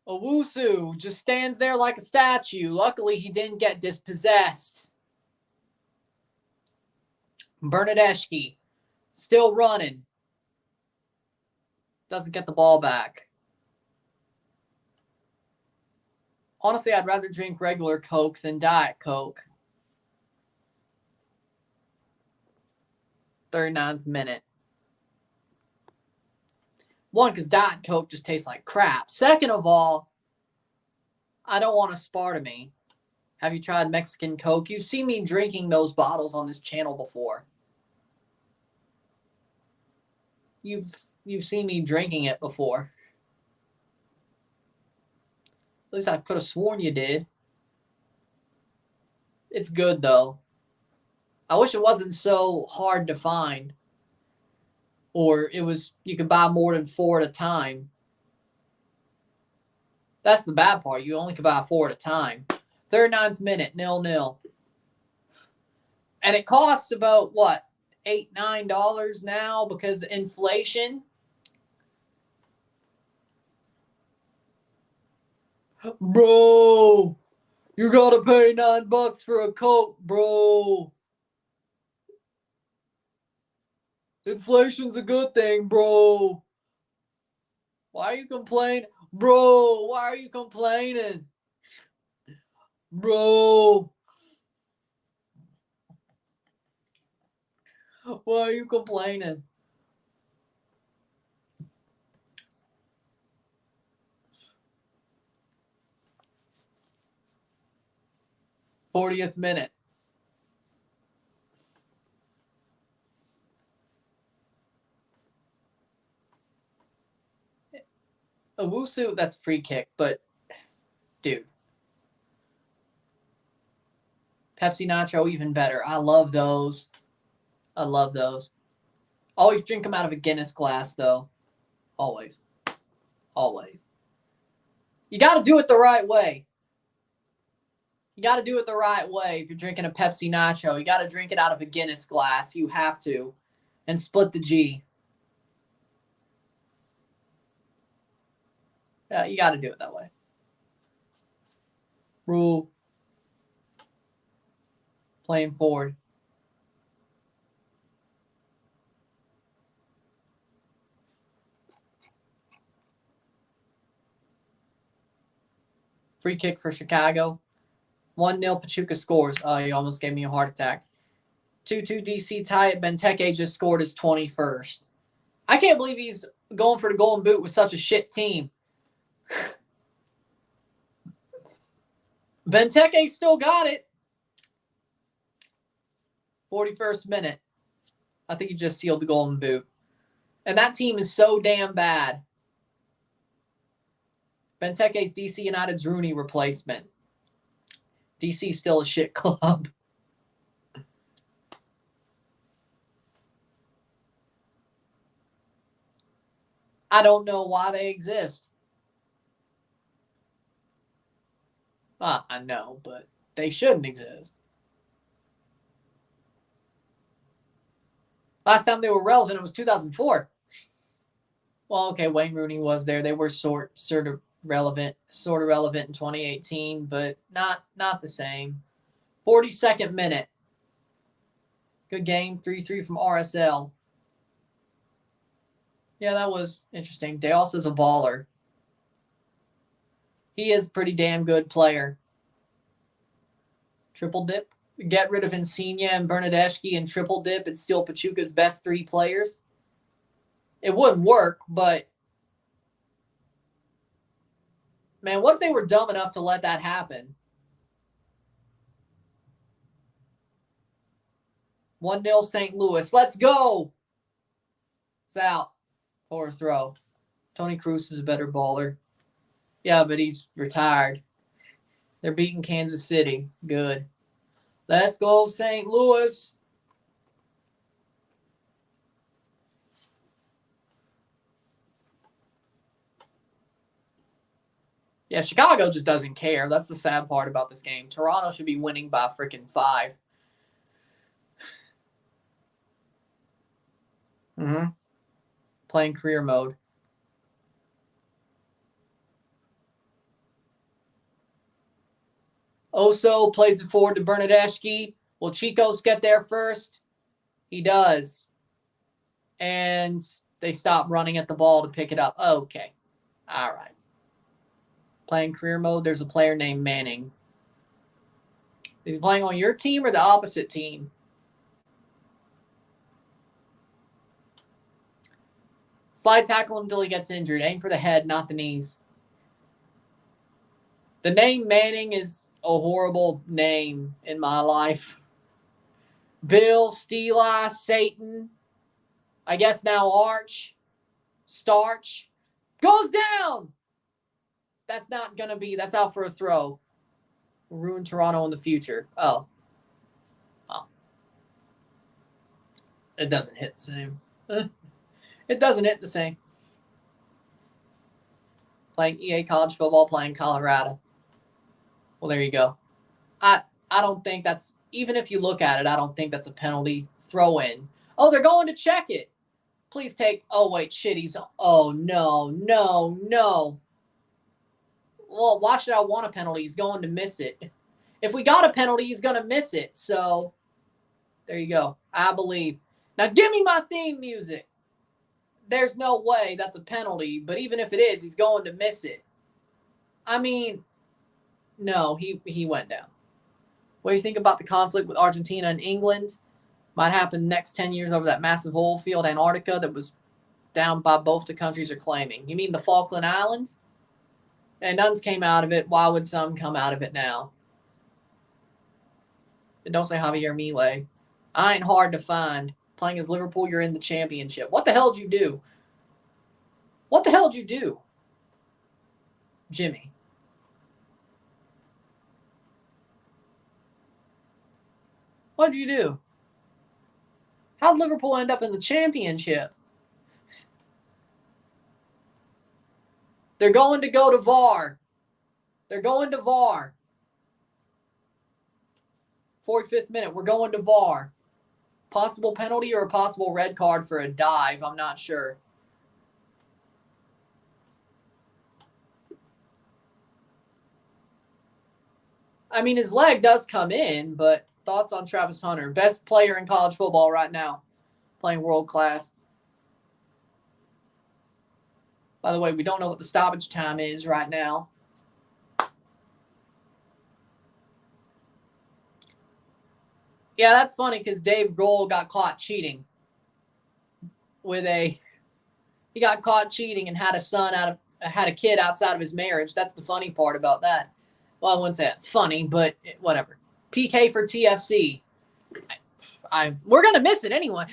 Owusu just stands there like a statue. Luckily, he didn't get dispossessed. Bernadeschi still running. Doesn't get the ball back. Honestly, I'd rather drink regular Coke than Diet Coke. 39th minute. One, because Diet Coke just tastes like crap. Second of all, I don't want Aspartame. Have you tried Mexican Coke? You've seen me drinking those bottles on this channel before. You've seen me drinking it before. At least I could have sworn you did. It's good, though. I wish it wasn't so hard to find. Or you could buy more than 4 at a time. That's the bad part. You only could buy 4 at a time. 39th minute, 0-0. And it costs about, what, $8, $9 now because of inflation? Bro, you gotta pay $9 for a Coke, bro. Inflation's a good thing, bro. Why are you complaining? Bro, why are you complaining? Bro. Why are you complaining? '40th minute. Owusu, that's free kick, but dude. Pepsi Nacho, even better. I love those. I love those. Always drink them out of a Guinness glass, though. Always. Always. You got to do it the right way. You got to do it the right way if you're drinking a Pepsi Nacho. You got to drink it out of a Guinness glass. You have to. And split the G. Yeah, you got to do it that way. Rule. Playing forward. Free kick for Chicago. 1-0 Pachuca scores. Oh, you almost gave me a heart attack. 2-2 DC tie it. Benteke just scored his 21st. I can't believe he's going for the golden boot with such a shit team. Benteke still got it. 41st minute. I think he just sealed the golden boot. And that team is so damn bad. Benteke's DC United's Rooney replacement. DC still a shit club. I don't know why they exist. I know, but they shouldn't exist. Last time they were relevant, it was 2004. Well, okay, Wayne Rooney was there. They were sort of relevant in 2018, but not the same. 42nd minute. Good game. 3-3 from RSL. Yeah, that was interesting. De Alsa's a baller. He is a pretty damn good player. Triple dip. Get rid of Insigne and Bernadeschi and triple dip and steal Pachuca's best 3 players. It wouldn't work, but man, what if they were dumb enough to let that happen? 1-0 St. Louis. Let's go. It's out. Poor throw. Tony Cruz is a better baller. Yeah, but he's retired. They're beating Kansas City. Good. Let's go, St. Louis. Yeah, Chicago just doesn't care. That's the sad part about this game. Toronto should be winning by freaking 5. Playing career mode. Oso plays it forward to Bernadeschi. Will Chicos get there first? He does. And they stop running at the ball to pick it up. Okay. All right. Playing career mode, there's a player named Manning. Is he playing on your team or the opposite team? Slide tackle him until he gets injured. Aim for the head, not the knees. The name Manning is a horrible name in my life. Bill, Steli, Satan, I guess now Arch, Starch, goes down. That's not going to be, that's out for a throw. Will ruin Toronto in the future. Oh. It doesn't hit the same. It doesn't hit the same. Playing EA College Football, playing Colorado. Well, there you go. I don't think that's, even if you look at it, I don't think that's a penalty. Throw in. Oh, they're going to check it. Please take, oh, wait, shit, he's, oh, no. Well, why should I want a penalty? He's going to miss it. If we got a penalty, he's going to miss it. So, there you go. I believe. Now, give me my theme music. There's no way that's a penalty, but even if it is, he's going to miss it. I mean, no, he went down. What do you think about the conflict with Argentina and England? Might happen next 10 years over that massive oil field, Antarctica, that was down by both the countries are claiming. You mean the Falkland Islands? And none's came out of it. Why would some come out of it now? And don't say Javier Milei. I ain't hard to find. Playing as Liverpool, you're in the championship. What the hell did you do? What the hell did you do, Jimmy? What did you do? How'd Liverpool end up in the championship? They're going to go to VAR. They're going to VAR. 45th minute. We're going to VAR. Possible penalty or a possible red card for a dive. I'm not sure. I mean, his leg does come in, but thoughts on Travis Hunter? Best player in college football right now. Playing world class. By the way, we don't know what the stoppage time is right now. Yeah, that's funny because Dave Grohl got caught cheating he got caught cheating and had a kid outside of his marriage. That's the funny part about that. Well, I wouldn't say that's funny, but whatever. PK for TFC. We're going to miss it anyway.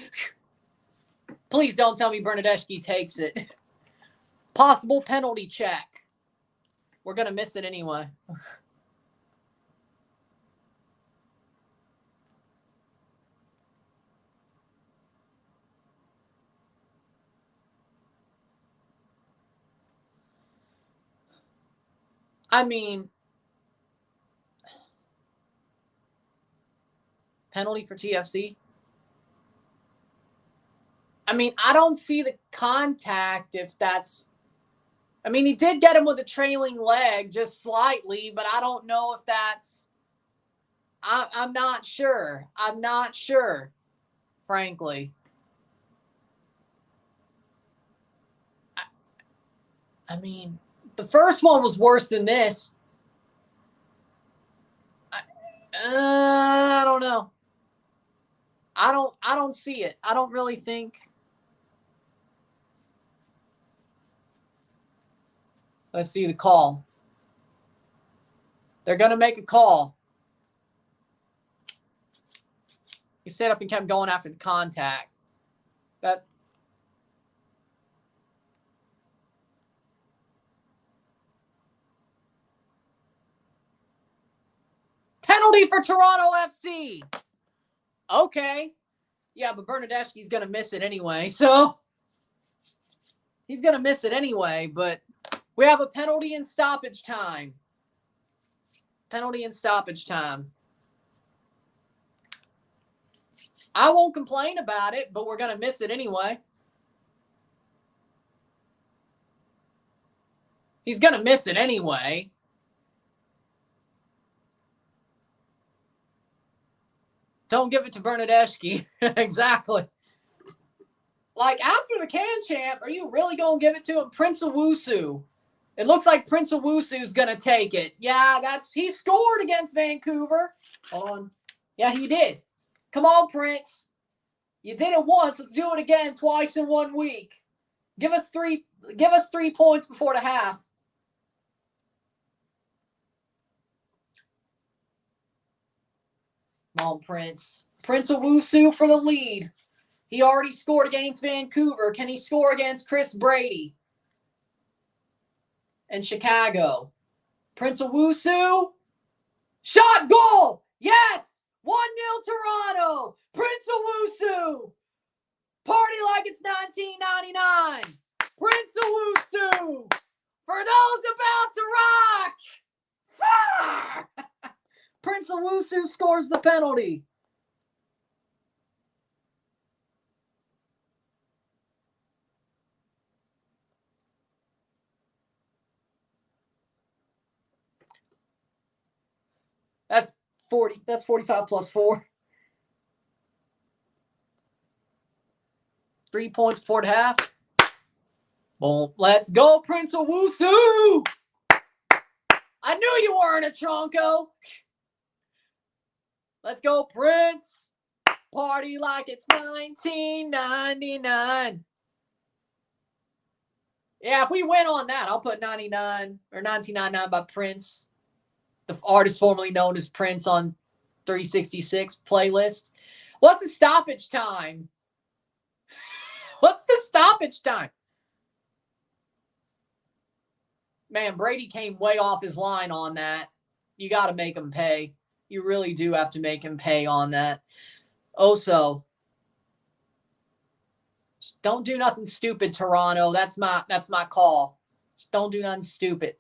Please don't tell me Bernadeschi takes it. Possible penalty check. We're going to miss it anyway. I mean, penalty for TFC? I mean, I don't see the contact if that's... I mean, he did get him with a trailing leg just slightly, but I don't know if that's... I'm not sure. I'm not sure, frankly. I mean, the first one was worse than this. I don't know. I don't see it. I don't really think. Let's see the call. They're going to make a call. He set up and kept going after the contact. That penalty for Toronto FC. Okay. Yeah, but Bernadeschi's going to miss it anyway. So he's going to miss it anyway, but We have a penalty and stoppage time. Penalty and stoppage time. I won't complain about it, but we're going to miss it anyway. He's going to miss it anyway. Don't give it to Bernadeschi. Exactly. Like, after the can champ, are you really going to give it to him? Prince Owusu. It looks like Prince Owusu's going to take it. Yeah, he scored against Vancouver. Hold on. Yeah, he did. Come on, Prince. You did it once. Let's do it again twice in 1 week. Give us 3 points before the half. Come on, Prince. Prince Owusu for the lead. He already scored against Vancouver. Can he score against Chris Brady and Chicago? Prince Owusu. Shot, goal. Yes. 1-0 Toronto. Prince Owusu. Party like it's 1999. Prince Owusu. For those about to rock. Fire! Prince Owusu scores the penalty. That's 40. That's 45 plus 4. 3 points before the half. Boom. Let's go, Prince Owusu. I knew you weren't a Tronco. Let's go, Prince. Party like it's 1999. Yeah, if we win on that, I'll put 99 or 1999 by Prince, the artist formerly known as Prince, on 366 playlist. What's the stoppage time? What's the stoppage time? Man, Brady came way off his line on that. You got to make him pay. You really do have to make him pay on that. Also, just don't do nothing stupid, Toronto. That's my call. Just don't do nothing stupid.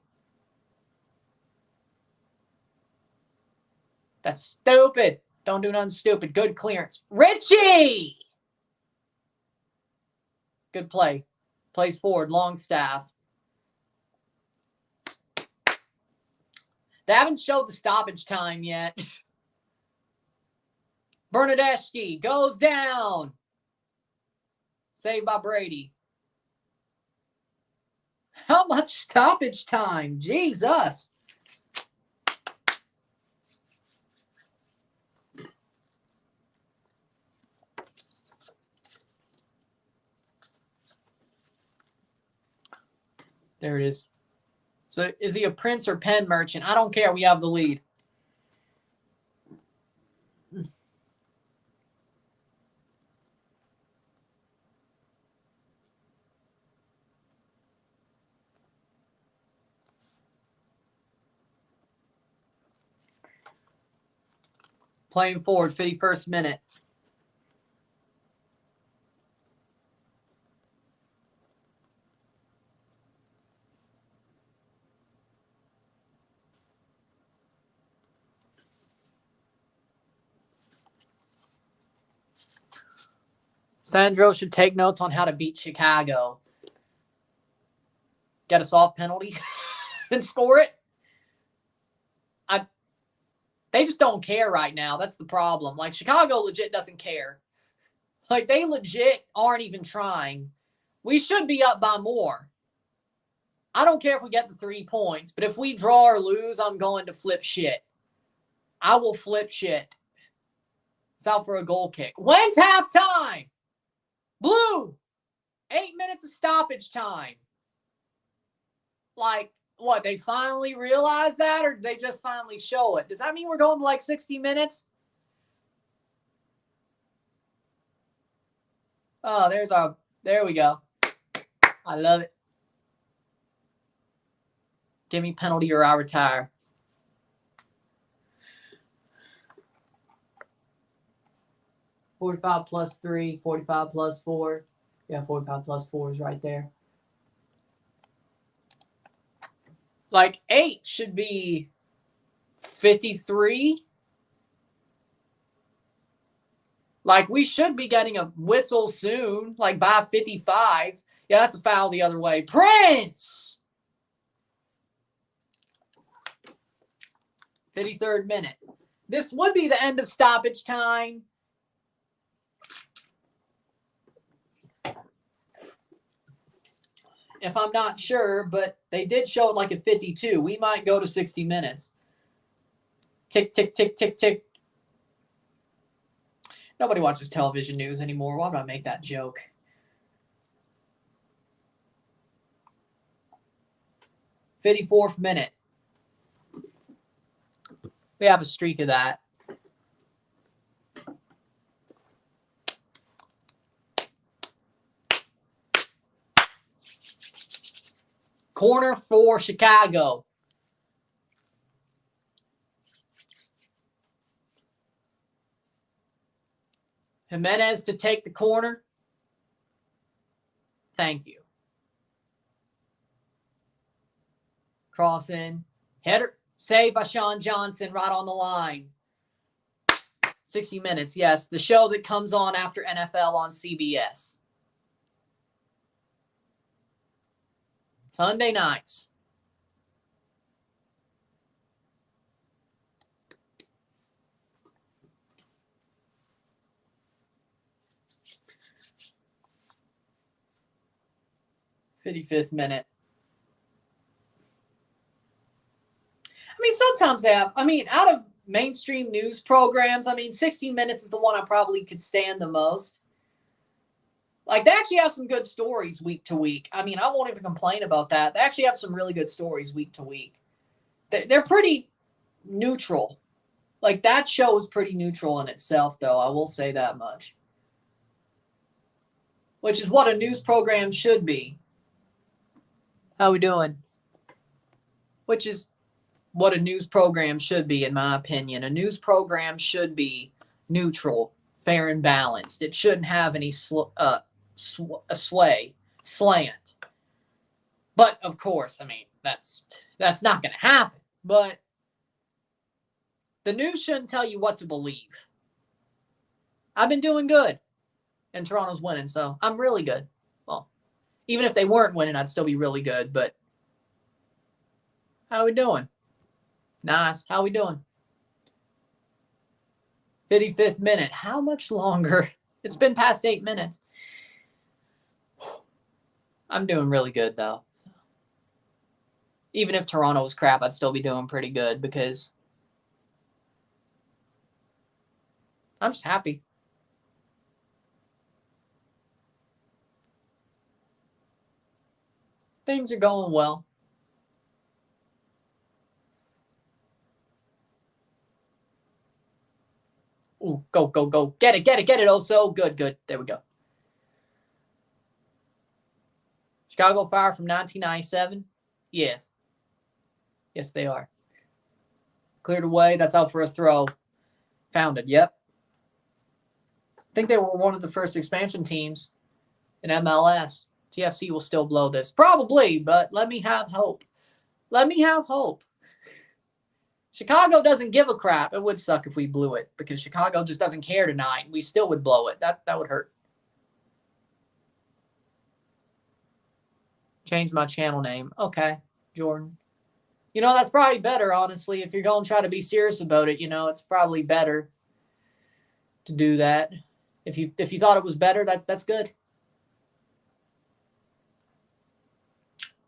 That's stupid. Don't do nothing stupid. Good clearance. Richie! Good play. Plays forward. Longstaff. They haven't showed the stoppage time yet. Bernadeschi goes down. Saved by Brady. How much stoppage time? Jesus. There it is. So is he a Prince or pen merchant? I don't care. We have the lead. Playing forward, 51st minute. Sandro should take notes on how to beat Chicago. Get a soft penalty and score it. They just don't care right now. That's the problem. Like, Chicago legit doesn't care. Like, they legit aren't even trying. We should be up by more. I don't care if we get the 3 points, but if we draw or lose, I'm going to flip shit. I will flip shit. It's out for a goal kick. When's halftime? Blue. 8 minutes of stoppage time. Like, what, they finally realized that, or did they just finally show it? Does that mean we're going to like 60 minutes? Oh, there we go. I love it. Give me penalty or I retire. $45 plus 3, 45 plus 4. Yeah, 45 plus 4 is right there. Like 8 should be 53. Like we should be getting a whistle soon, like by 55. Yeah, that's a foul the other way. Prince! 53rd minute. This would be the end of stoppage time. If I'm not sure, but they did show it like at 52. We might go to 60 minutes. Tick, tick, tick, tick, tick. Nobody watches television news anymore. Why would I make that joke? '54th minute. We have a streak of that. Corner for Chicago. Jimenez to take the corner. Thank you. Cross in. Header. Saved by Sean Johnson right on the line. 60 minutes, yes. The show that comes on after NFL on CBS. Sunday nights. '55th minute. I mean, sometimes they have, out of mainstream news programs, 60 Minutes is the one I probably could stand the most. Like, they actually have some good stories week to week. I won't even complain about that. They actually have some really good stories week to week. They're pretty neutral. Like, that show is pretty neutral in itself, though. I will say that much. Which is what a news program should be. How we doing? Which is what a news program should be, in my opinion. A news program should be neutral, fair, and balanced. It shouldn't have any slant. But of course, that's not going to happen. But the news shouldn't tell you what to believe. I've been doing good, and Toronto's winning, so I'm really good. Well, even if they weren't winning, I'd still be really good. But how we doing? Nice. How we doing? 55th minute. How much longer? It's been past 8 minutes. I'm doing really good, though. Even if Toronto was crap, I'd still be doing pretty good because I'm just happy. Things are going well. Ooh, go, go, go. Get it. Oh, so good. There we go. Chicago Fire from 1997? Yes. Yes, they are. Cleared away. That's out for a throw. Founded. Yep. I think they were one of the first expansion teams in MLS. TFC will still blow this. Probably, but let me have hope. Chicago doesn't give a crap. It would suck if we blew it because Chicago just doesn't care tonight. We still would blow it. That would hurt. Change my channel name. Okay, Jordan. That's probably better, honestly. If you're going to try to be serious about it, it's probably better to do that. If you thought it was better, that's good.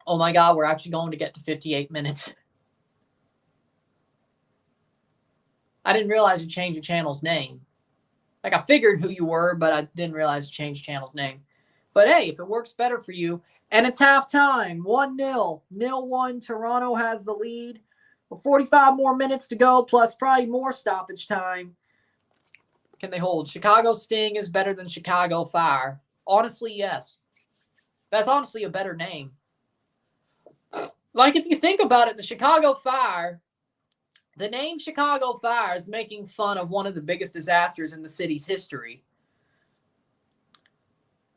Oh my God, we're actually going to get to 58 minutes. I didn't realize you changed your channel's name. Like, I figured who you were, but I didn't realize you changed channel's name. But hey, if it works better for you, and it's halftime, 1-0, 0-1, Toronto has the lead. With 45 more minutes to go, plus probably more stoppage time. Can they hold? Chicago Sting is better than Chicago Fire. Honestly, yes. That's honestly a better name. Like, if you think about it, the Chicago Fire, the name Chicago Fire is making fun of one of the biggest disasters in the city's history.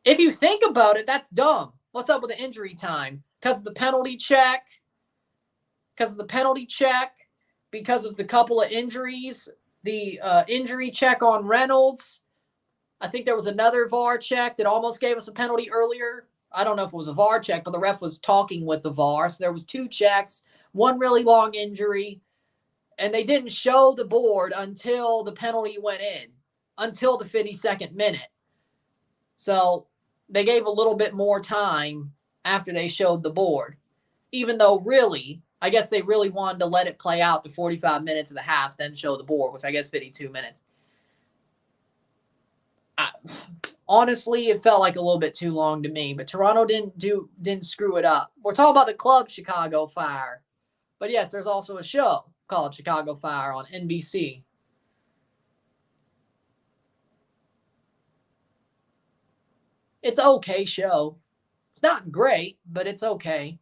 If you think about it, that's dumb. What's up with the injury time? Because of the penalty check? because of the penalty check, because of the couple of injuries, the injury check on Reynolds. I think there was another VAR check that almost gave us a penalty earlier. I don't know if it was a VAR check, but the ref was talking with the VAR. So there was 2 checks, one really long injury, and they didn't show the board until the penalty went in, until the 52nd minute. So they gave a little bit more time after they showed the board, even though really, I guess they really wanted to let it play out to 45 minutes of the half, then show the board, which I guess 52 minutes. Honestly, it felt like a little bit too long to me, but Toronto didn't screw it up. We're talking about the club Chicago Fire, but yes, there's also a show called Chicago Fire on NBC. It's an okay show. It's not great, but it's okay.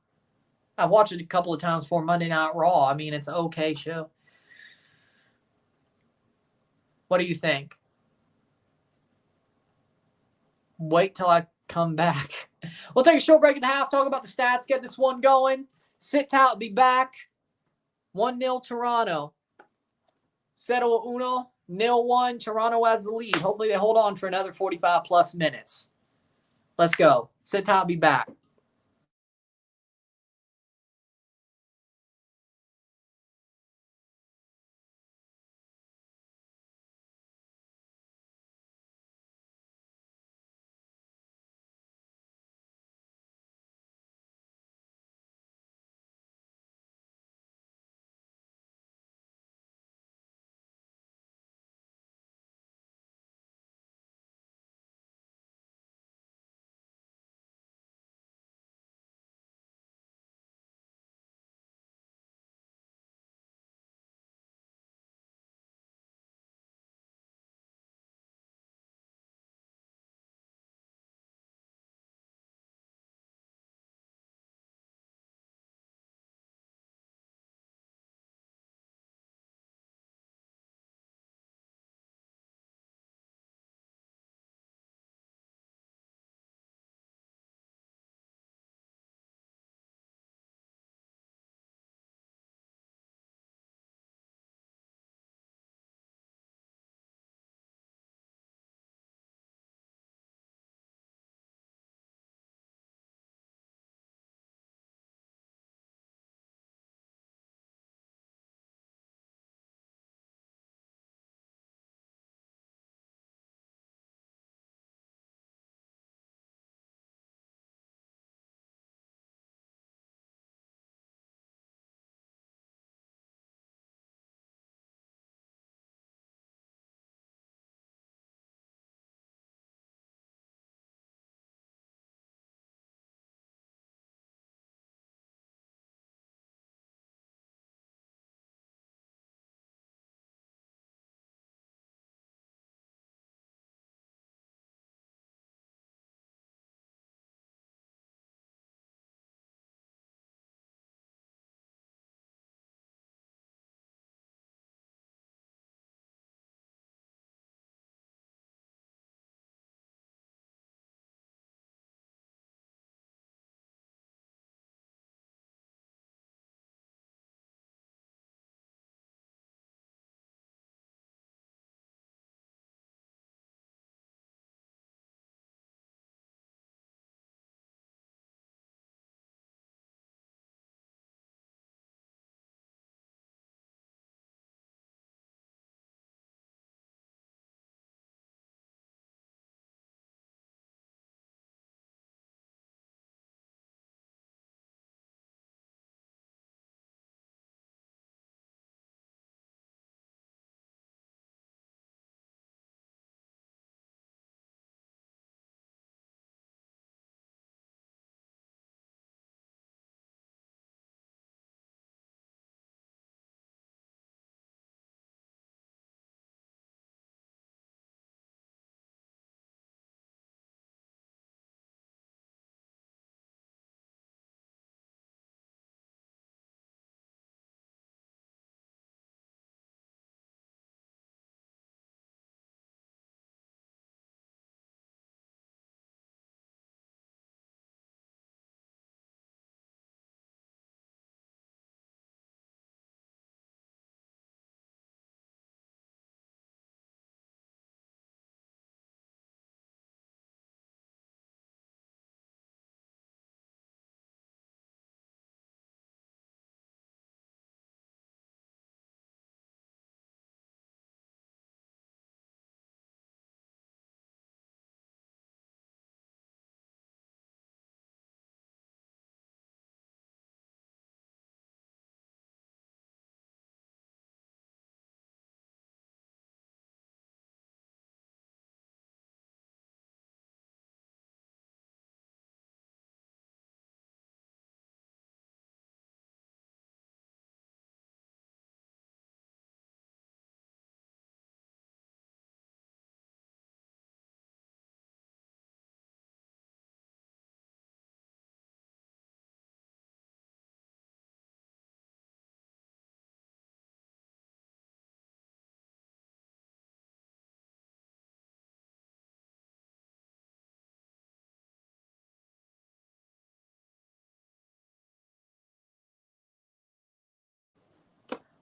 I've watched it a couple of times for Monday Night Raw. I mean, it's an okay show. What do you think? Wait till I come back. We'll take a short break at the half, talk about the stats, get this one going. Sit tight, be back. 1-0 Toronto. 0-1, 0-1. Toronto has the lead. Hopefully they hold on for another 45 plus minutes. Let's go. Sit tight, be back.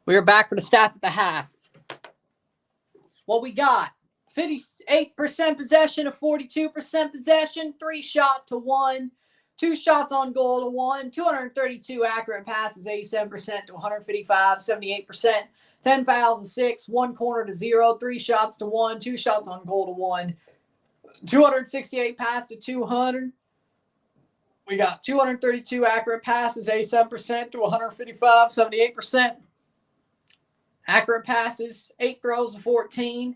We are back for the stats at the half. What we got? 58% possession to 42% possession. 3 shot to 1. 2 shots on goal to 1. 232 accurate passes, 87% to 155, 78%. 10 fouls to 6. 1 corner to 0. 3 shots to 1. 2 shots on goal to 1. 268 passes to 200. We got 232 accurate passes, 87% to 155, 78%. Accurate passes, 8 throws to 14.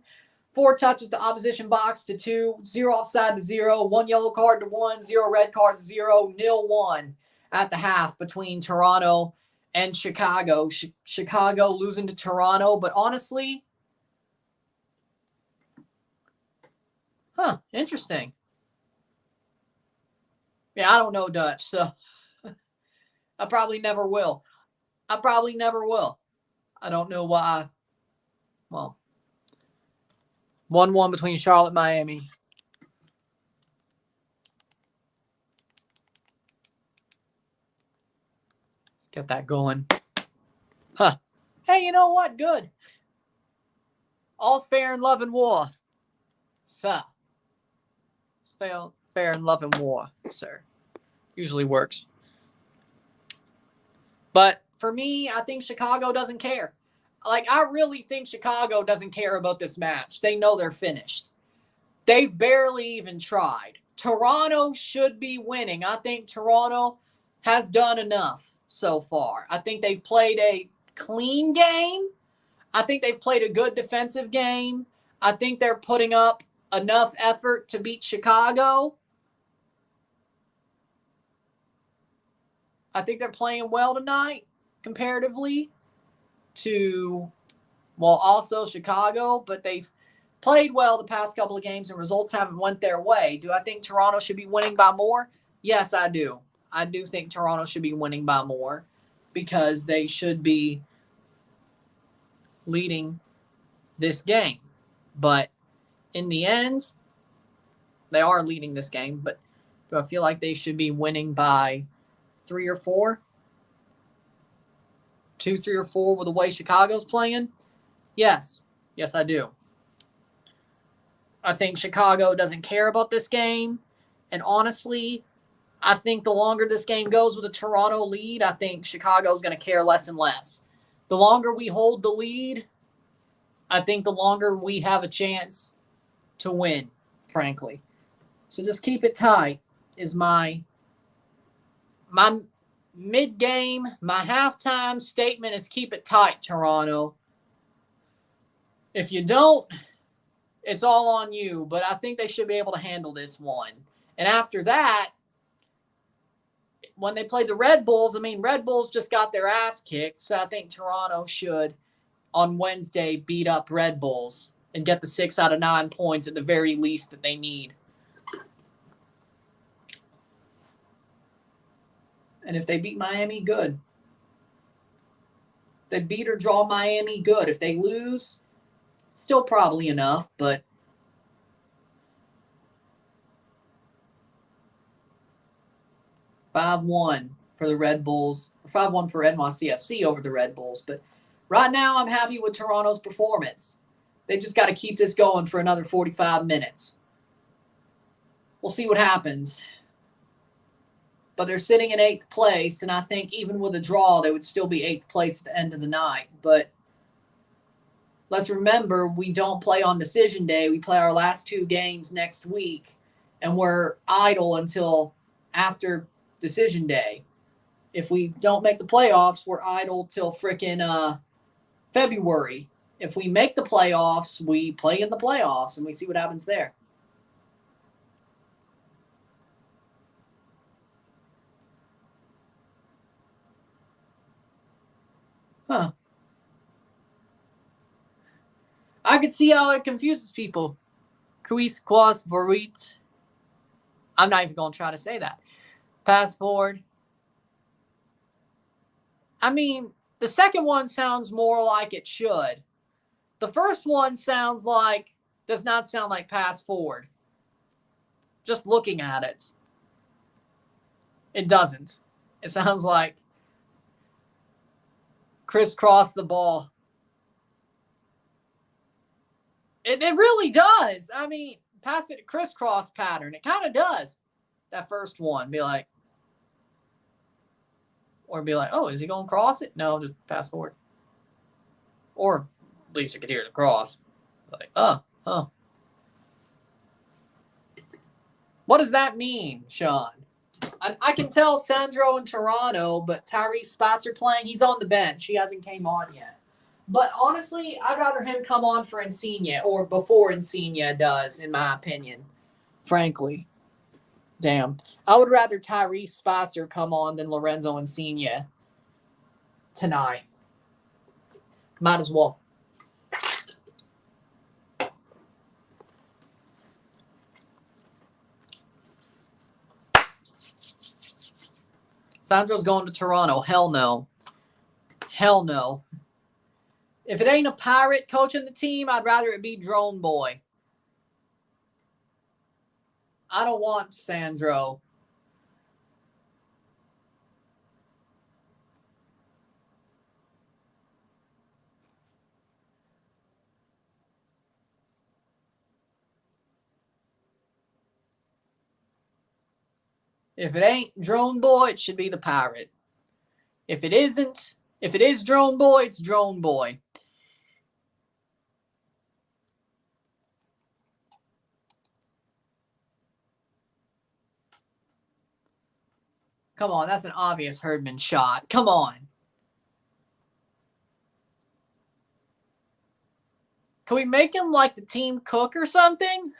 4 touches to opposition box to 2. 0 offside to 0. 1 yellow card to 1. 0 red cards to 0. 0-1 at the half between Toronto and Chicago. Chicago losing to Toronto, but honestly, interesting. Yeah, I don't know Dutch, so I probably never will. I don't know why. Well, 1-1 between Charlotte and Miami. Let's get that going. Hey, you know what? Good. All's fair in love and war. Sir. It's fair in love and war, sir. Usually works. But for me, I think Chicago doesn't care. Like, I really think Chicago doesn't care about this match. They know they're finished. They've barely even tried. Toronto should be winning. I think Toronto has done enough so far. I think they've played a clean game. I think they've played a good defensive game. I think they're putting up enough effort to beat Chicago. I think they're playing well tonight comparatively to, well, also Chicago, but they've played well the past couple of games and results haven't went their way. Do I think Toronto should be winning by more? Yes, I do. I do think Toronto should be winning by more because they should be leading this game. But in the end, they are leading this game, but do I feel like they should be winning by 3 or 4? 2, 3, or 4 with the way Chicago's playing? Yes. Yes, I do. I think Chicago doesn't care about this game. And honestly, I think the longer this game goes with a Toronto lead, I think Chicago's going to care less and less. The longer we hold the lead, I think the longer we have a chance to win, frankly. So just keep it tight is my mid-game, my halftime statement is keep it tight, Toronto. If you don't, it's all on you, but I think they should be able to handle this one. And after that, when they played the Red Bulls, Red Bulls just got their ass kicked, so I think Toronto should, on Wednesday, beat up Red Bulls and get the 6 out of 9 points at the very least that they need. And if they beat Miami, good. If they beat or draw Miami, good. If they lose, still probably enough, but $5-1 for the Red Bulls, 5-1 for NYCFC over the Red Bulls. But right now, I'm happy with Toronto's performance. They just got to keep this going for another 45 minutes. We'll see what happens. But they're sitting in 8th place, and I think even with a draw, they would still be 8th place at the end of the night. But let's remember, we don't play on decision day. We play our last 2 games next week, and we're idle until after decision day. If we don't make the playoffs, we're idle till frickin' February. If we make the playoffs, we play in the playoffs, and we see what happens there. I could see how it confuses people. Quis quas vorit. I'm not even going to try to say that. Pass forward. The second one sounds more like it should. The first one does not sound like pass forward. Just looking at it. It doesn't. It sounds like crisscross the ball. It really does. I mean, pass it crisscross pattern. It kind of does. That first one. Be like, oh, is he going to cross it? No, just pass forward. Or at least you could hear the cross. Like, oh. What does that mean, Sean? I can tell Sandro in Toronto, but Tyrese Spicer playing, he's on the bench. He hasn't came on yet. But honestly, I'd rather him come on for Insigne or before Insigne does, in my opinion. Frankly. Damn. I would rather Tyrese Spicer come on than Lorenzo Insigne tonight. Might as well. Sandro's going to Toronto. Hell no. Hell no. If it ain't a pirate coaching the team, I'd rather it be Drone Boy. I don't want Sandro. If it ain't Drone Boy, it should be the pirate. If it isn't, if it is Drone Boy, it's Drone Boy. Come on, that's an obvious Herdman shot. Come on. Can we make him like the team cook or something?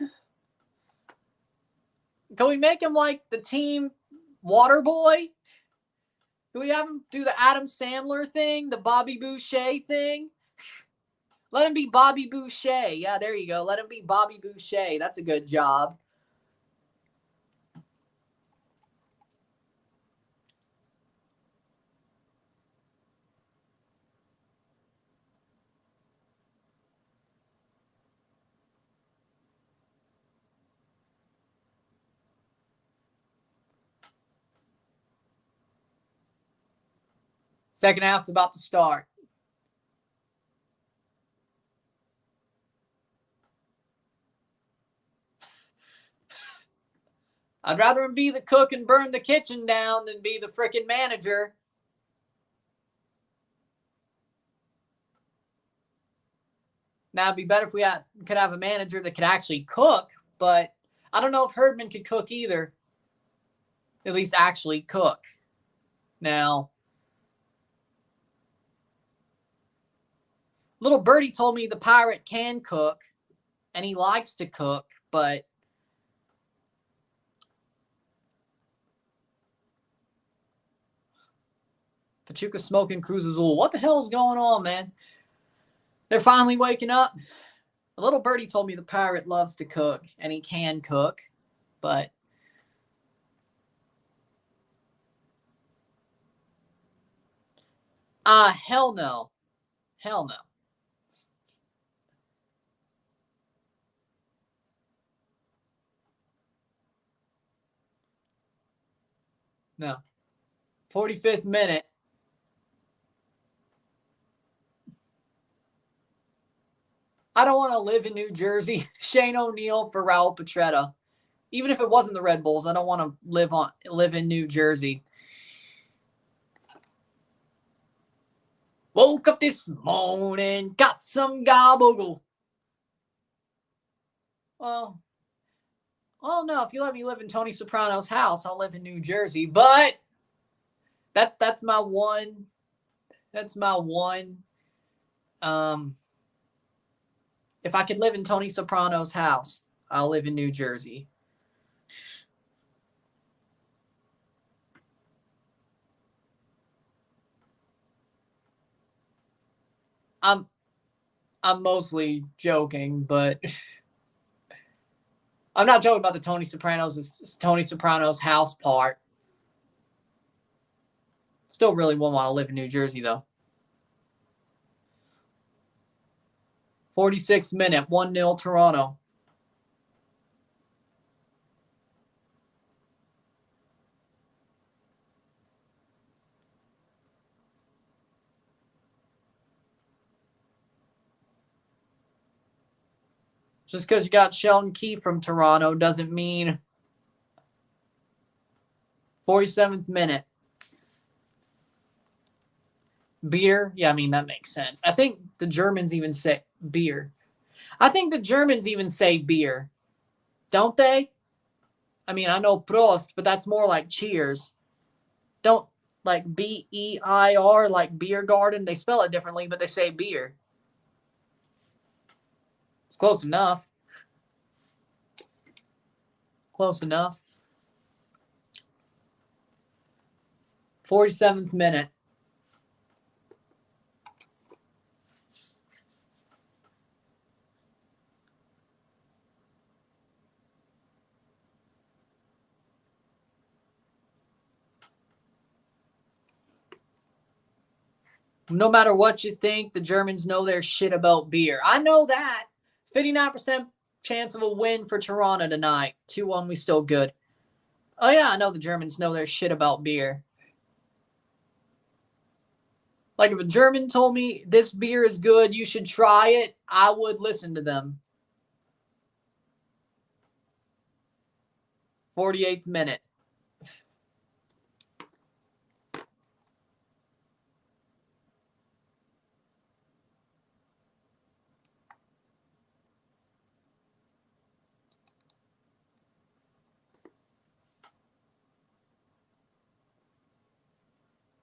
Can we make him like the team water boy? Can we have him do the Adam Sandler thing, the Bobby Boucher thing? Let him be Bobby Boucher. Yeah, there you go. Let him be Bobby Boucher. That's a good job. Second half's about to start. I'd rather him be the cook and burn the kitchen down than be the frickin' manager. Now, it'd be better if we could have a manager that could actually cook, but I don't know if Herdman could cook either. At least actually cook. Now, little birdie told me the pirate can cook, and he likes to cook, but Pachuca smoking Cruz Azul. What the hell is going on, man? They're finally waking up. A little birdie told me the pirate loves to cook, and he can cook, but hell no. Hell no. No. 45th minute. I don't want to live in New Jersey. Shane O'Neill for Raul Petretta. Even if it wasn't the Red Bulls, I don't want to live in New Jersey. Woke up this morning, got some gabagool. Well, no. If you let me live in Tony Soprano's house, I'll live in New Jersey. But that's my one. That's my one. If I could live in Tony Soprano's house, I'll live in New Jersey. I'm mostly joking, but I'm not joking about the Tony Soprano's house part. Still really wouldn't want to live in New Jersey, though. 46th minute, 1-0 Toronto. Just because you got Sheldon Keefe from Toronto doesn't mean 47th minute. Beer? Yeah, I mean, that makes sense. I think the Germans even say beer. I think the Germans even say beer. Don't they? I mean, I know Prost, but that's more like cheers. Don't like B-E-I-R, like beer garden. They spell it differently, but they say beer. It's close enough. Close enough. 47th minute. No matter what you think, the Germans know their shit about beer. I know that. 59% chance of a win for Toronto tonight. 2-1, we still good. Oh, yeah, I know the Germans know their shit about beer. Like, if a German told me this beer is good, you should try it, I would listen to them. 48th minute.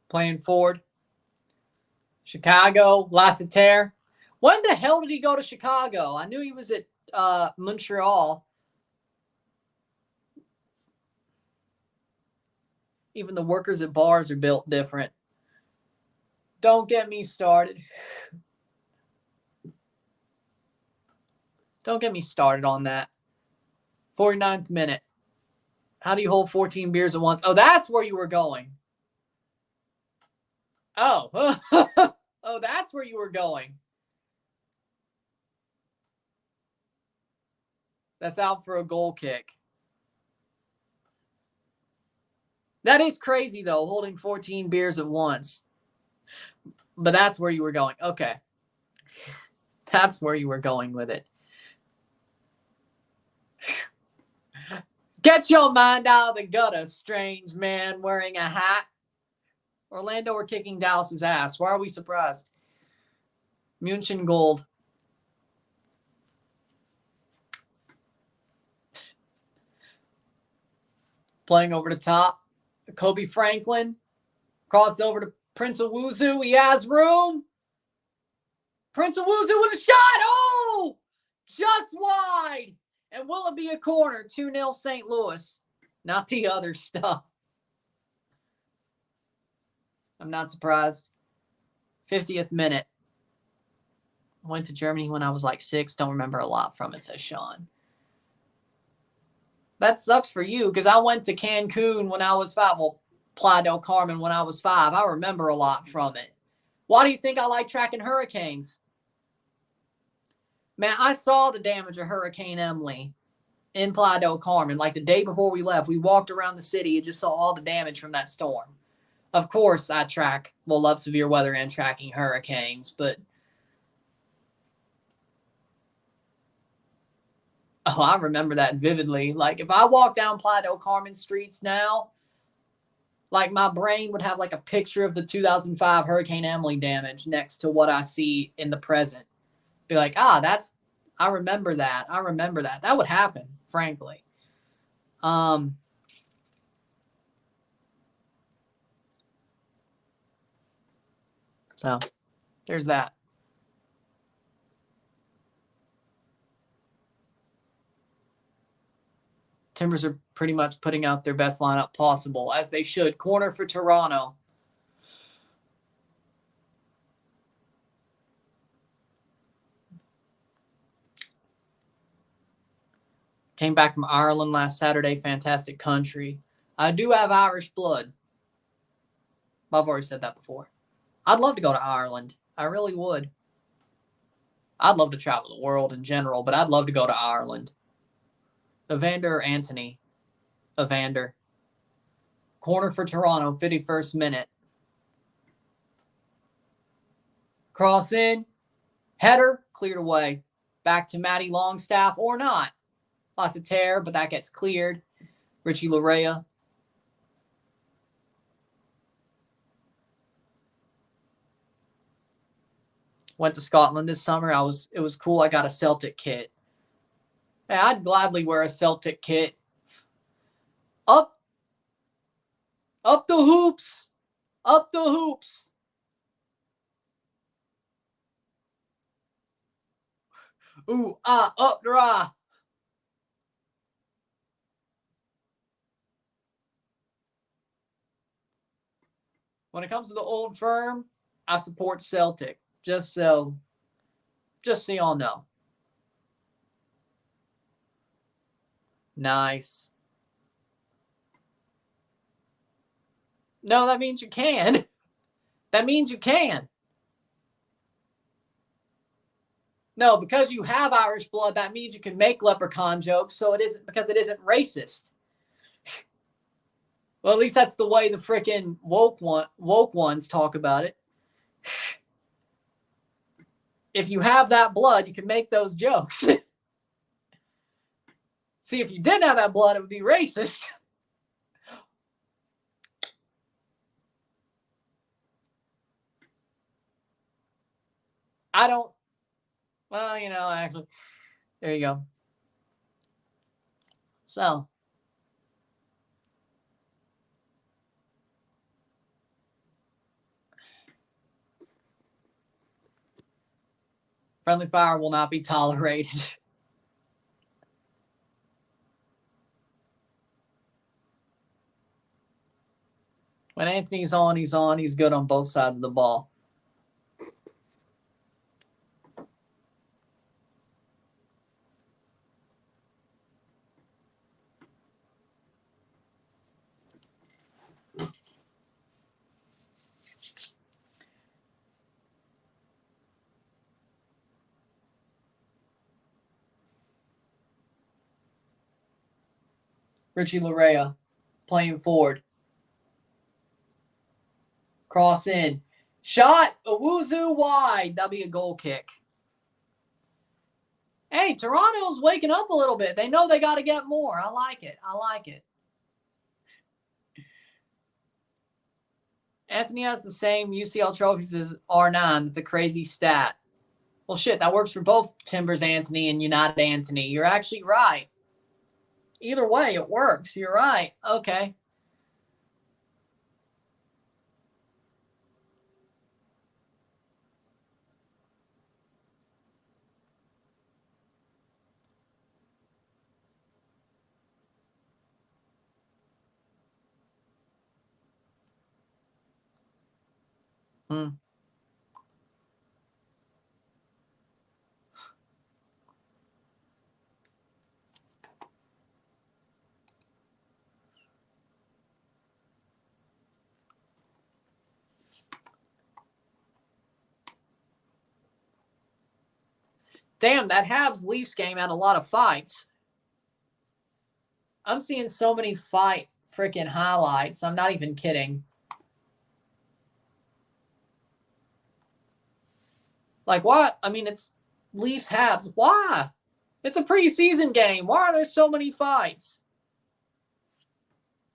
Playing forward. Chicago, Lassiter. When the hell did he go to Chicago? I knew he was at Montreal. Even the workers at bars are built different. Don't get me started. Don't get me started on that. 49th minute. How do you hold 14 beers at once? Oh, that's where you were going. Oh. Oh, that's where you were going. That's out for a goal kick. That is crazy, though, holding 14 beers at once. But that's where you were going. Okay. That's where you were going with it. Get your mind out of the gutter, strange man wearing a hat. Orlando are kicking Dallas's ass. Why are we surprised? München gold. Playing over the top. Kobe Franklin. Cross over to Prince Owusu. He has room. Prince Owusu with a shot. Oh! Just wide. And will it be a corner? 2-0 St. Louis. Not the other stuff. I'm not surprised. 50th minute. Went to Germany when I was like 6. Don't remember a lot from it, says Sean. That sucks for you because I went to Cancun when I was 5. Well, Playa del Carmen when I was 5. I remember a lot from it. Why do you think I like tracking hurricanes? Man, I saw the damage of Hurricane Emily in Playa del Carmen. Like the day before we left, we walked around the city and just saw all the damage from that storm. Of course, I love severe weather and tracking hurricanes, but oh, I remember that vividly. Like if I walk down Playa del Carmen streets now, like my brain would have like a picture of the 2005 Hurricane Emily damage next to what I see in the present. Be like, I remember that. I remember that. That would happen, frankly. So there's that. Timbers are pretty much putting out their best lineup possible, as they should. Corner for Toronto. Came back from Ireland last Saturday. Fantastic country. I do have Irish blood. I've already said that before. I'd love to go to Ireland. I really would. I'd love to travel the world in general, but I'd love to go to Ireland. Evander or Anthony? Evander. Corner for Toronto, 51st minute. Cross in. Header, cleared away. Back to Matty Longstaff or not. Lost a tear, but that gets cleared. Richie Larea. Went to Scotland this summer. It was cool. I got a Celtic kit. Hey, I'd gladly wear a Celtic kit. Up the hoops. Up the hoops. Ooh, up the rah. When it comes to the Old Firm, I support Celtic. Just so y'all know. Nice. No, that means you can. That means you can. No, because you have Irish blood, that means you can make leprechaun jokes, so it isn't because it isn't racist. Well, at least that's the way the frickin' woke ones talk about it. If you have that blood, you can make those jokes. See, if you didn't have that blood, it would be racist. I don't. Well, actually, there you go. So. Friendly fire will not be tolerated. When Anthony's on, he's on. He's good on both sides of the ball. Richie Larea playing forward. Cross in. Shot. Owuzu wide. That'll be a goal kick. Hey, Toronto's waking up a little bit. They know they got to get more. I like it. Anthony has the same UCL trophies as R9. That's a crazy stat. Well, shit, that works for both Timbers Anthony and United Anthony. You're actually right. Either way, it works. You're right. Okay. Damn, that Habs Leafs game had a lot of fights. I'm seeing so many fight freaking highlights. I'm not even kidding. Like, what? I mean, it's Leafs Habs. Why? It's a preseason game. Why are there so many fights?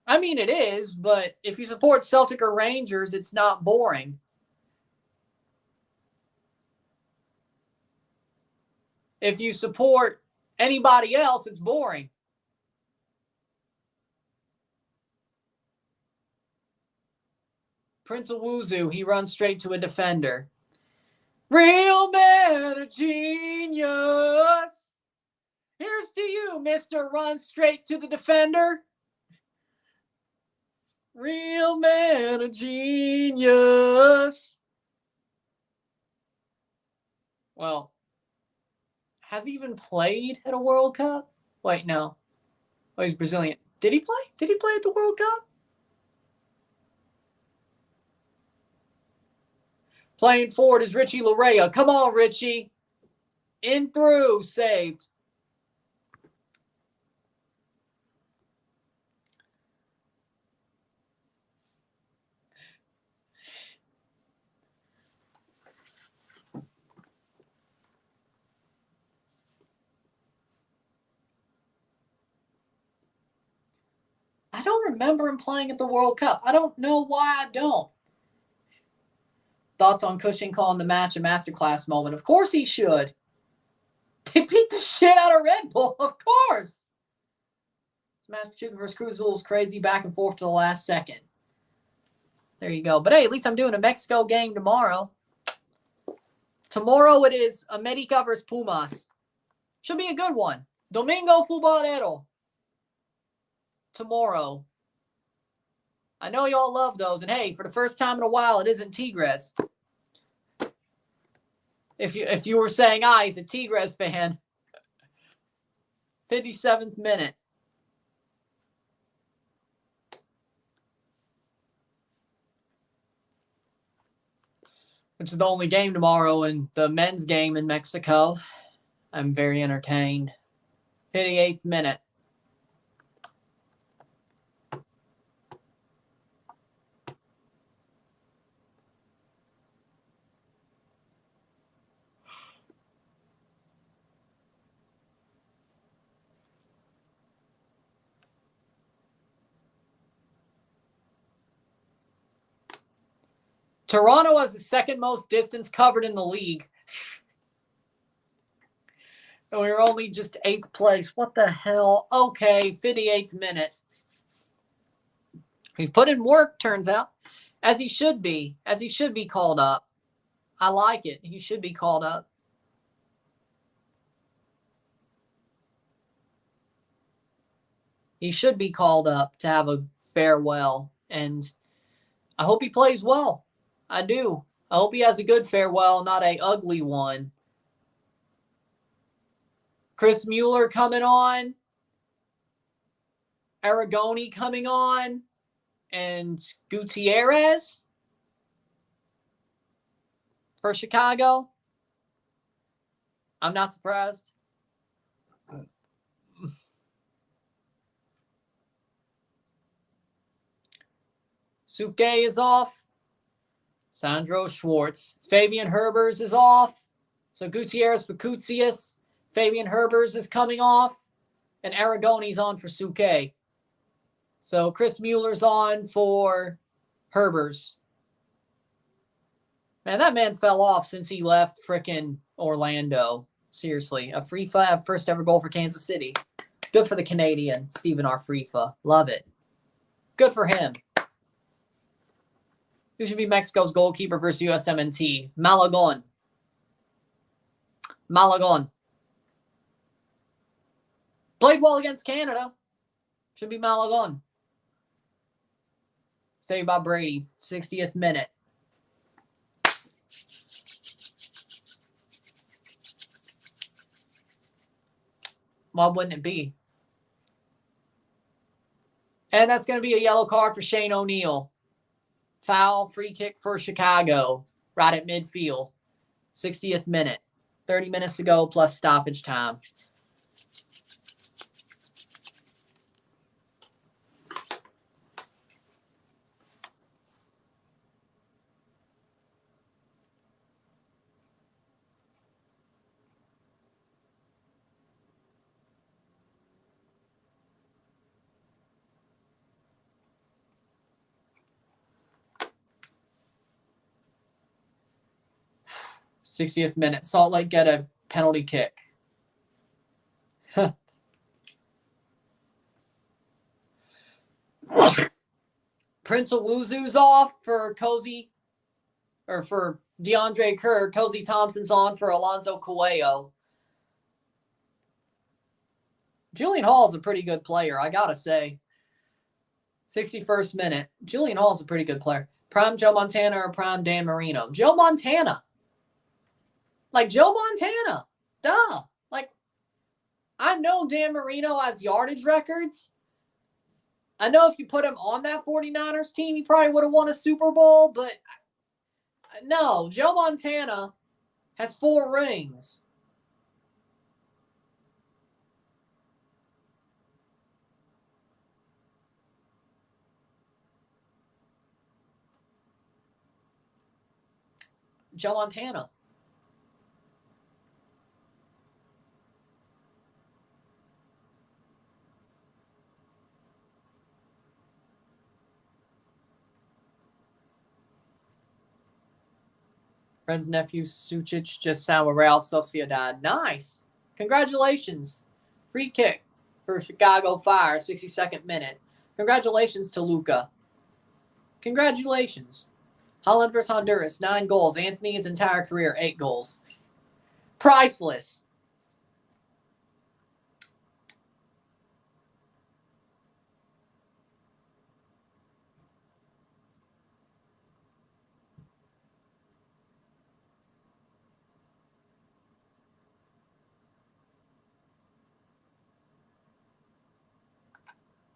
I mean, it is, but if you support Celtic or Rangers, it's not boring. If you support anybody else, it's boring. Prince Owuzu, he runs straight to a defender. Real man of genius. Here's to you, Mr. Run straight to the defender. Real man of genius. Well, has he even played at a World Cup? Wait, no. Oh, he's Brazilian. Did he play? Did he play at the World Cup? Playing forward is Richie Larea. Come on, Richie. In through. Saved. don't remember him playing at the World Cup. I don't know why I don't. Thoughts on Cushing calling the match a masterclass moment? Of course he should. They beat the shit out of Red Bull, of course. Smash Pachuca versus Cruz Azul is crazy, back and forth to the last second. There you go. But hey, at least I'm doing a Mexico game tomorrow. Tomorrow it is America versus Pumas. Should be a good one. Domingo Futbolero. Tomorrow. I know y'all love those. And hey, for the first time in a while, it isn't Tigres. If you were saying, he's a Tigres fan. 57th minute. Which is the only game tomorrow in the men's game in Mexico. I'm very entertained. 58th minute. Toronto has the second most distance covered in the league. And we're only just 8th place. What the hell? Okay, 58th minute. He put in work, turns out. As he should be. As he should be called up. I like it. He should be called up. He should be called up to have a farewell. And I hope he plays well. I do. I hope he has a good farewell, not a ugly one. Chris Mueller coming on. Aragoni coming on. And Gutierrez for Chicago. I'm not surprised. Suke is off. Sandro Schwartz. Fabian Herbers is off. So Gutierrez for Kutsius. Fabian Herbers is coming off. And Aragoni's on for Suke. So Chris Mueller's on for Herbers. Man, that man fell off since he left frickin' Orlando. Seriously. Afrifa, first ever goal for Kansas City. Good for the Canadian, Stephen Afrifa. Love it. Good for him. Who should be Mexico's goalkeeper versus USMNT? Malagon. Malagon. Played well against Canada. Should be Malagon. Saved by Brady. 60th minute. Why wouldn't it be? And that's going to be a yellow card for Shane O'Neill. Foul, free kick for Chicago. Right at midfield. 60th minute. 30 minutes to go plus stoppage time. '60th minute. Salt Lake get a penalty kick. Prince Owuzu's off for Cozy, or for DeAndre Kerr. Cozy Thompson's on for Alonzo Cuello. Julian Hall's a pretty good player, I gotta say. 61st minute. Julian Hall's a pretty good player. Prime Joe Montana or prime Dan Marino? Joe Montana. Like, Joe Montana. Duh. Like, I know Dan Marino has yardage records. I know if you put him on that 49ers team, he probably would have won a Super Bowl, but no, Joe Montana has 4 rings. Joe Montana. Friend's nephew, Sucic, just signed with Real Sociedad. Nice. Congratulations. Free kick for Chicago Fire, 62nd minute. Congratulations to Luca. Congratulations. Holland versus Honduras, 9 goals. Anthony's entire career, 8 goals. Priceless.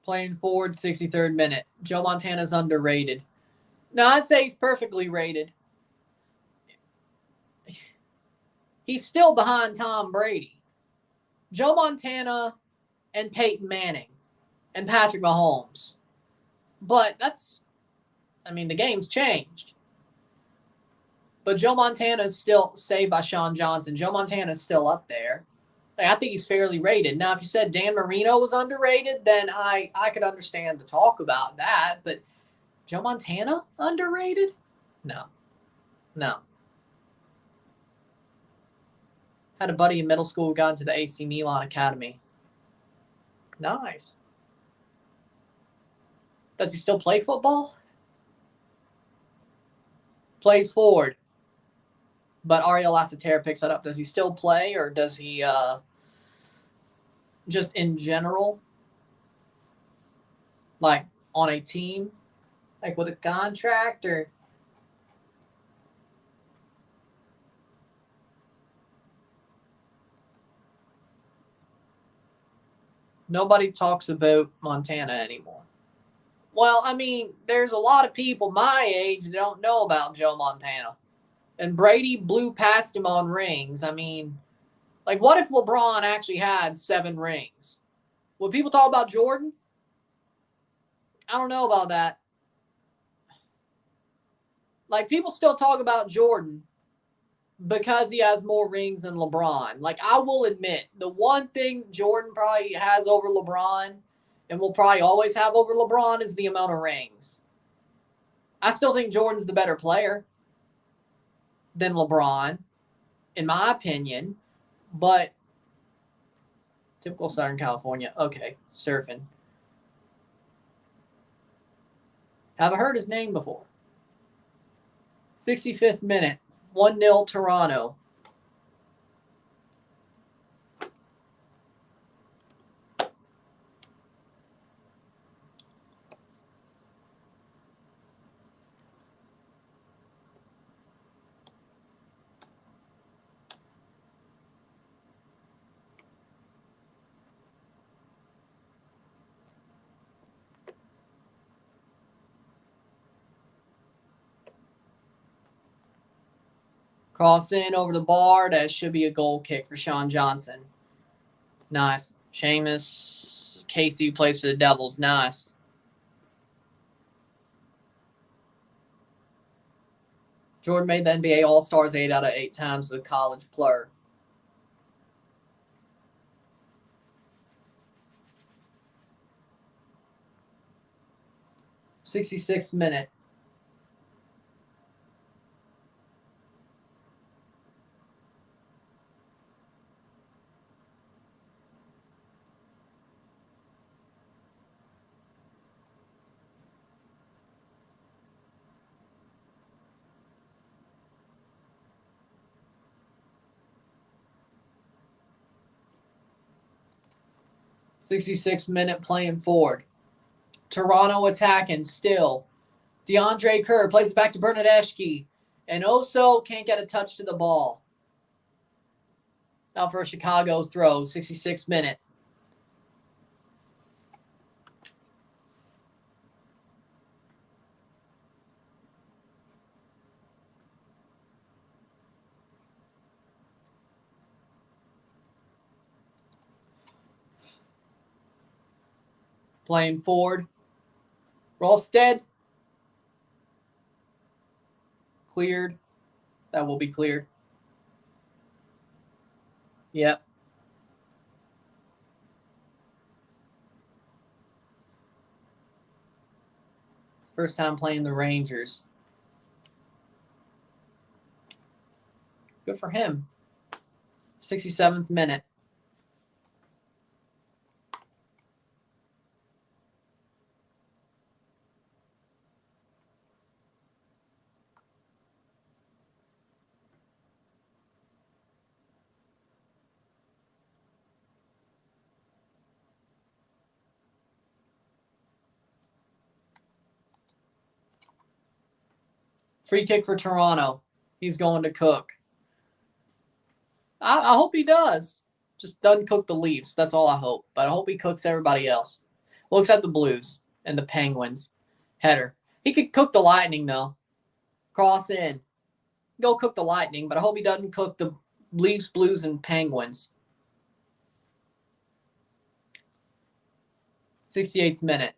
Playing forward, 63rd minute. Joe Montana's underrated. No, I'd say he's perfectly rated. He's still behind Tom Brady. Joe Montana and Peyton Manning and Patrick Mahomes. But the game's changed. But Joe Montana is still saved by Sean Johnson. Joe Montana is still up there. I think he's fairly rated. Now, if you said Dan Marino was underrated, then I could understand the talk about that. But Joe Montana underrated? No. Had a buddy in middle school who got into the AC Milan Academy. Nice. Does he still play football? Plays forward. But Ariel Lassiter picks that up. Does he still play, or does he just in general, like on a team, like with a contract, or? Nobody talks about Montana anymore. Well, there's a lot of people my age that don't know about Joe Montana. And Brady blew past him on rings. What if LeBron actually had 7 rings? Would people talk about Jordan? I don't know about that. People still talk about Jordan because he has more rings than LeBron. I will admit, the one thing Jordan probably has over LeBron and will probably always have over LeBron is the amount of rings. I still think Jordan's the better player than LeBron, in my opinion. But typical Southern California. Okay, surfing. Haven't heard his name before. 65th minute. 1-0 Toronto. Cross in over the bar. That should be a goal kick for Sean Johnson. Nice. Seamus Casey plays for the Devils. Nice. Jordan made the NBA All-Stars 8 out of 8 times as a college player. '66th minute. '66th minute playing forward. Toronto attacking still. DeAndre Kerr plays it back to Bernadeschi. And Oso can't get a touch to the ball. Now for a Chicago throw, 66th minute. Playing forward. Rolstead. Cleared. That will be cleared. Yep. First time playing the Rangers. Good for him. 67th minute. Free kick for Toronto. He's going to Cook. I hope he does. Just doesn't cook the Leafs. That's all I hope. But I hope he cooks everybody else. Well, except the Blues and the Penguins. Header. He could cook the Lightning, though. Cross in. Go cook the Lightning, but I hope he doesn't cook the Leafs, Blues, and Penguins. 68th minute.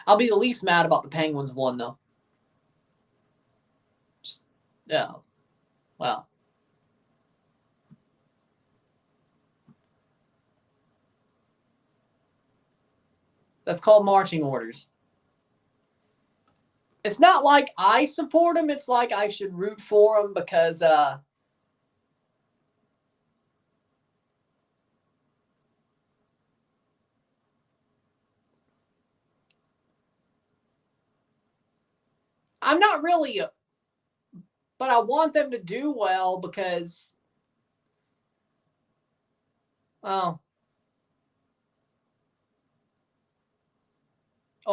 I'll be the least mad about the Penguins one, though. Yeah. Well. That's called marching orders. It's not like I support him. It's like I should root for him because I'm not really, but I want them to do well because,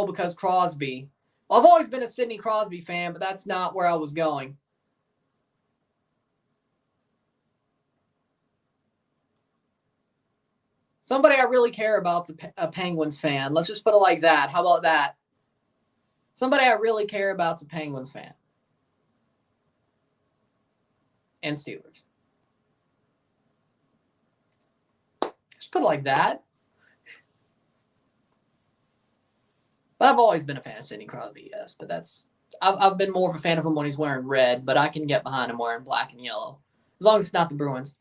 because Crosby. Well, I've always been a Sidney Crosby fan, but that's not where I was going. Somebody I really care about's a Penguins fan. Let's just put it like that. How about that? Somebody I really care about's a Penguins fan. And Steelers. Just put it like that. But I've always been a fan of Sidney Crosby, yes. But I've been more of a fan of him when he's wearing red, but I can get behind him wearing black and yellow. As long as it's not the Bruins.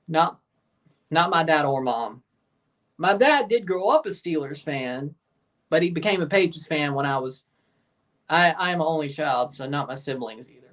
Not my dad or mom. My dad did grow up a Steelers fan, but he became a Patriots fan when I am an only child, so not my siblings either.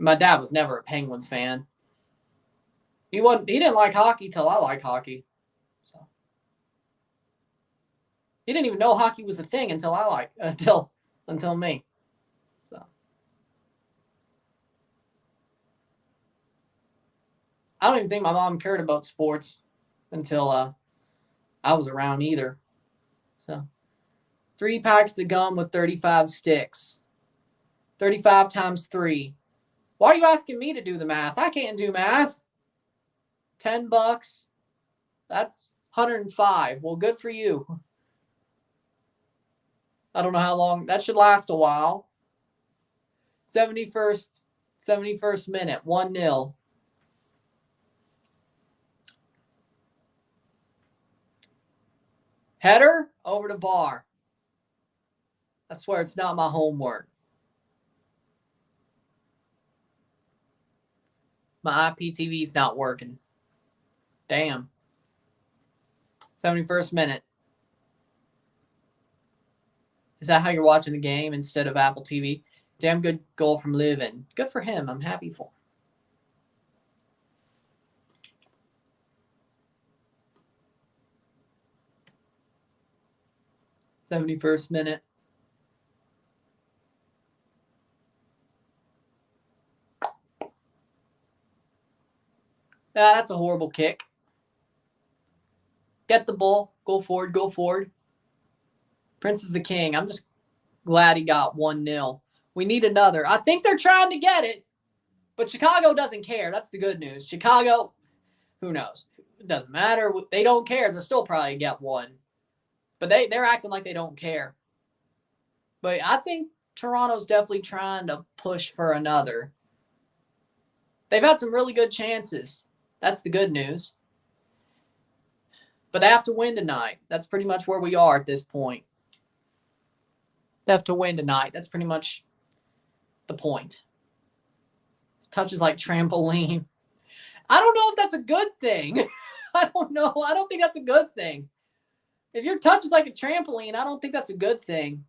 My dad was never a Penguins fan. He didn't like hockey till I liked hockey. So he didn't even know hockey was a thing until me. So I don't even think my mom cared about sports until I was around either. So 3 packets of gum with 35 sticks. 35 times 3. Why are you asking me to do the math? I can't do math. $10. That's 105. Well, good for you. I don't know how long. That should last a while. 71st minute. 1-0. Header over the bar. I swear it's not my homework. My IPTV's not working. Damn. 71st minute. Is that how you're watching the game instead of Apple TV? Damn good goal from Livin. Good for him. I'm happy for him. 71st minute. That's a horrible kick. Get the ball. Go forward. Go forward. Prince is the king. I'm just glad he got 1-0. We need another. I think they're trying to get it, but Chicago doesn't care. That's the good news. Chicago, who knows? It doesn't matter. They don't care. They'll still probably get one. But they're acting like they don't care. But I think Toronto's definitely trying to push for another. They've had some really good chances. That's the good news. But they have to win tonight. That's pretty much where we are at this point. They have to win tonight. That's pretty much the point. This touch is like trampoline. I don't know if that's a good thing. I don't know. I don't think that's a good thing. If your touch is like a trampoline, I don't think that's a good thing.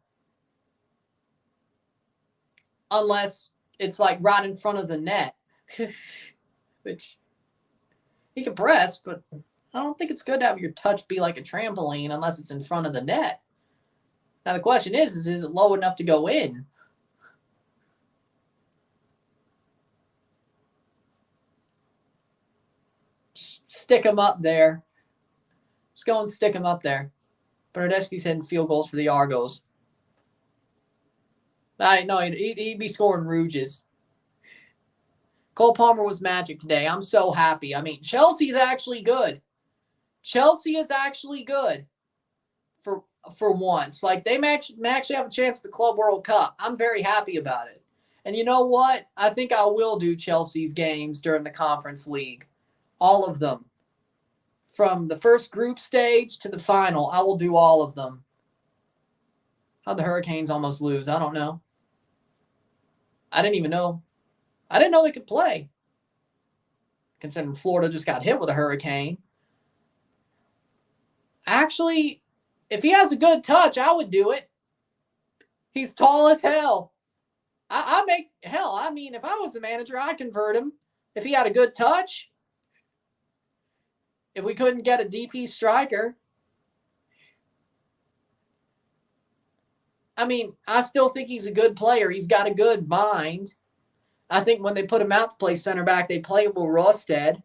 Unless it's like right in front of the net. Which you can press, but I don't think it's good to have your touch be like a trampoline unless it's in front of the net. Now the question is it low enough to go in? Just stick them up there. Just go and stick them up there. Bernadeschi's hitting field goals for the Argos. No, he'd be scoring rouges. Cole Palmer was magic today. I'm so happy. I mean, Chelsea's actually good. Chelsea is actually good for once. Like, they actually have a chance at the Club World Cup. I'm very happy about it. And you know what? I think I will do Chelsea's games during the Conference League. All of them. From the first group stage to the final, I will do all of them. How'd the Hurricanes almost lose? I don't know. I didn't even know. I didn't know they could play. Considering Florida just got hit with a hurricane. Actually, if he has a good touch, I would do it. He's tall as hell. I mean, if I was the manager, I'd convert him. If he had a good touch. If we couldn't get a DP striker. I mean, I still think he's a good player. He's got a good mind. I think when they put him out to play center back, they play him with Rosted,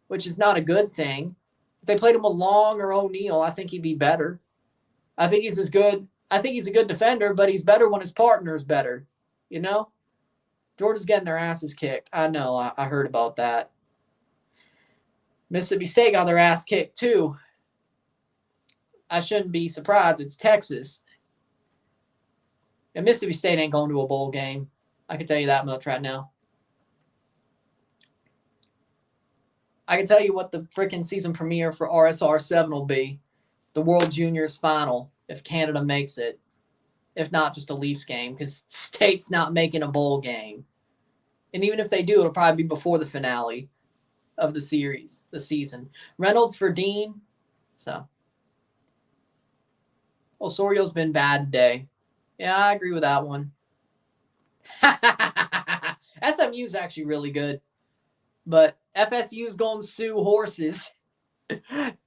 which is not a good thing. If they played him with Long or O'Neal, I think he'd be better. I think he's as good. I think he's a good defender, but he's better when his partner's better. You know? Georgia's getting their asses kicked. I know. I heard about that. Mississippi State got their ass kicked too. I shouldn't be surprised. It's Texas. And Mississippi State ain't going to a bowl game. I can tell you that much right now. I can tell you what the freaking season premiere for RSR 7 will be. The World Juniors final, if Canada makes it. If not, just a Leafs game, because State's not making a bowl game. And even if they do, it'll probably be before the finale of the series, the season. Reynolds for Dean. So. Osorio's been bad today. Yeah, I agree with that one. SMU's actually really good. But FSU's going to sue horses.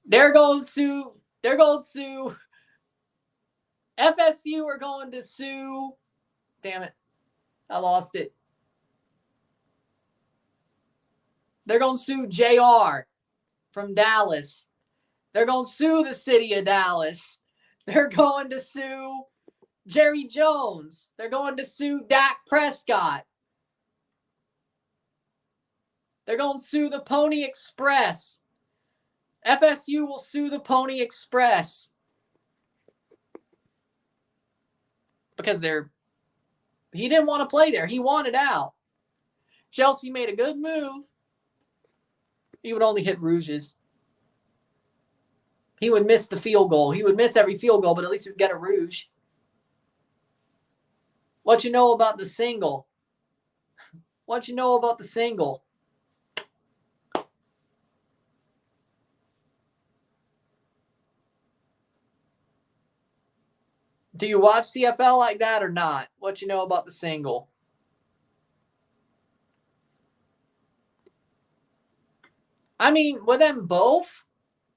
They're going to sue. FSU are going to sue. Damn it. I lost it. They're going to sue JR from Dallas. They're going to sue the city of Dallas. They're going to sue Jerry Jones. They're going to sue Dak Prescott. They're going to sue the Pony Express. FSU will sue the Pony Express. Because he didn't want to play there. He wanted out. Chelsea made a good move. He would only hit rouges. He would miss the field goal. He would miss every field goal, but at least he would get a rouge. What you know about the single? What you know about the single? Do you watch CFL like that or not? What you know about the single? I mean, with them both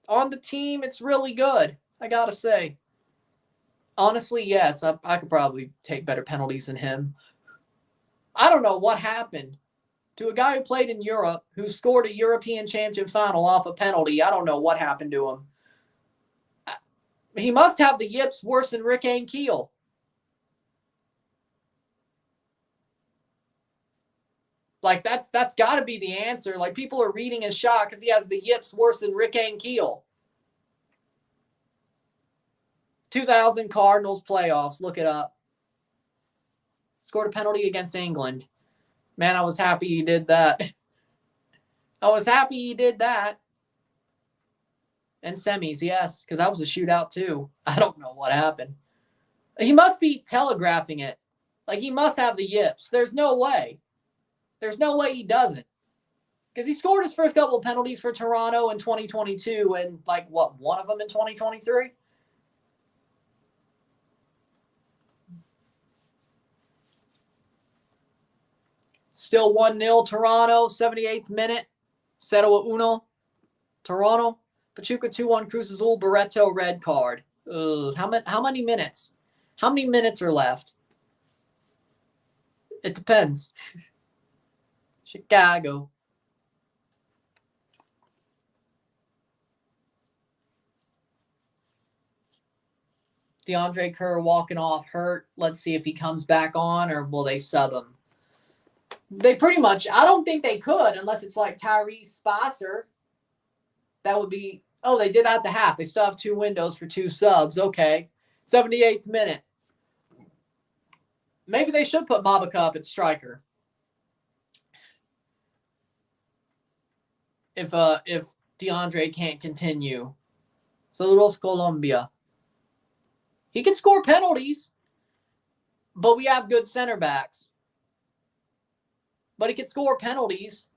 on the team, it's really good. I got to say. Honestly, yes, I could probably take better penalties than him. I don't know what happened to a guy who played in Europe, who scored a European Championship final off a penalty. I don't know what happened to him. He must have the yips worse than Rick Ankiel. Like, that's got to be the answer. Like, people are reading his shot because he has the yips worse than Rick Ankiel. 2000 Cardinals playoffs. Look it up. Scored a penalty against England. Man, I was happy he did that. I was happy he did that. And semis, yes, because that was a shootout too. I don't know what happened. He must be telegraphing it. Like, he must have the yips. There's no way. There's no way he doesn't. Because he scored his first couple of penalties for Toronto in 2022 and, like, what, one of them in 2023? Still 1-0 Toronto, 78th minute. 0-1. Toronto. Pachuca 2-1 Cruz Azul. Barreto red card. How many minutes? How many minutes are left? It depends. Chicago. DeAndre Kerr walking off hurt. Let's see if he comes back on, or will they sub him? They pretty much, I don't think they could unless it's like Tyrese Spasser. That would be, oh, they did at the half. They still have 2 windows for 2 subs. Okay. 78th minute. Maybe they should put Mabaka up at striker. If DeAndre can't continue. Saludos Colombia. He can score penalties, but we have good center backs. But he can score penalties.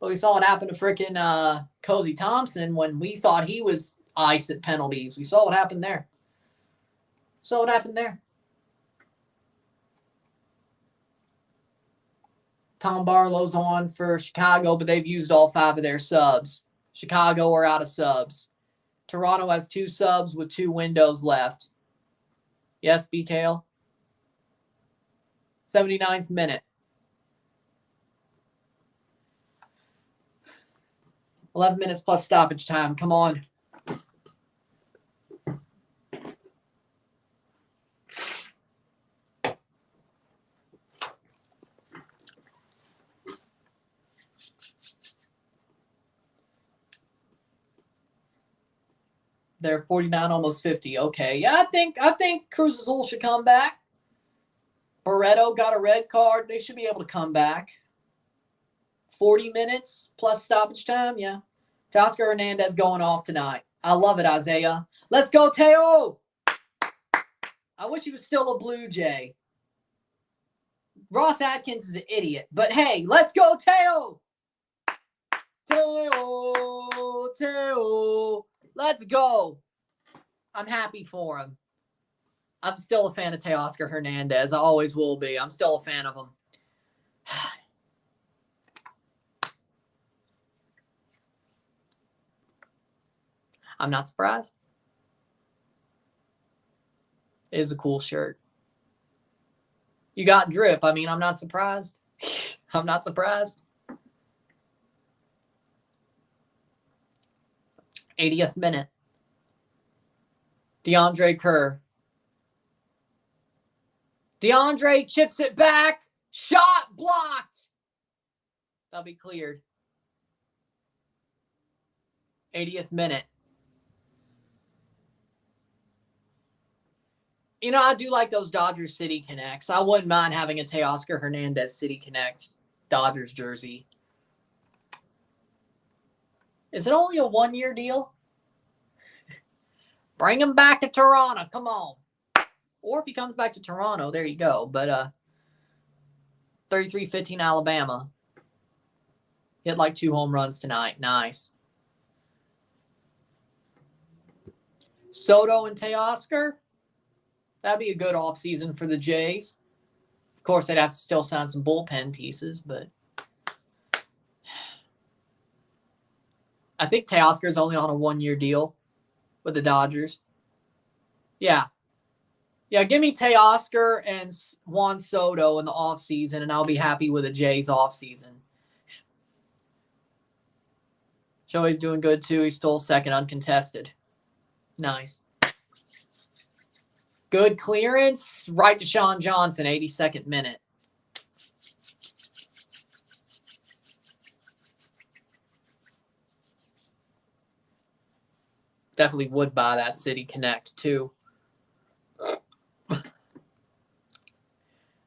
But we saw what happened to frickin' Cozy Thompson when we thought he was ice at penalties. We saw what happened there. Tom Barlow's on for Chicago, but they've used all 5 of their subs. Chicago are out of subs. Toronto has 2 subs with 2 windows left. Yes, BKL? 79th minute. 11 minutes plus stoppage time. Come on. They're 49, almost 50. Okay. Yeah, I think Cruz Azul should come back. Barreto got a red card. They should be able to come back. 40 minutes plus stoppage time. Yeah. Teoscar Hernandez going off tonight. I love it, Isaiah. Let's go, Teo. I wish he was still a Blue Jay. Ross Atkins is an idiot. But hey, let's go, Teo. Teo. Let's go. I'm happy for him. I'm still a fan of Teoscar Hernandez. I always will be. I'm still a fan of him. I'm not surprised. It is a cool shirt. You got drip. I mean, I'm not surprised. I'm not surprised. 80th minute. DeAndre Kerr. DeAndre chips it back. Shot blocked. That'll be cleared. 80th minute. You know, I do like those Dodgers City Connects. I wouldn't mind having a Teoscar Hernandez City Connect Dodgers jersey. Is it only a 1-year deal? Bring him back to Toronto. Come on. Or if he comes back to Toronto, there you go. But 33-15 Alabama. Hit like 2 home runs tonight. Nice. Soto and Teoscar. That'd be a good offseason for the Jays. Of course, they'd have to still sign some bullpen pieces, but I think Teoscar's only on a 1-year deal with the Dodgers. Yeah. Yeah, give me Teoscar and Juan Soto in the offseason, and I'll be happy with the Jays offseason. Joey's doing good, too. He stole second uncontested. Nice. Good clearance. Right to Sean Johnson, 82nd minute. Definitely would buy that City Connect, too.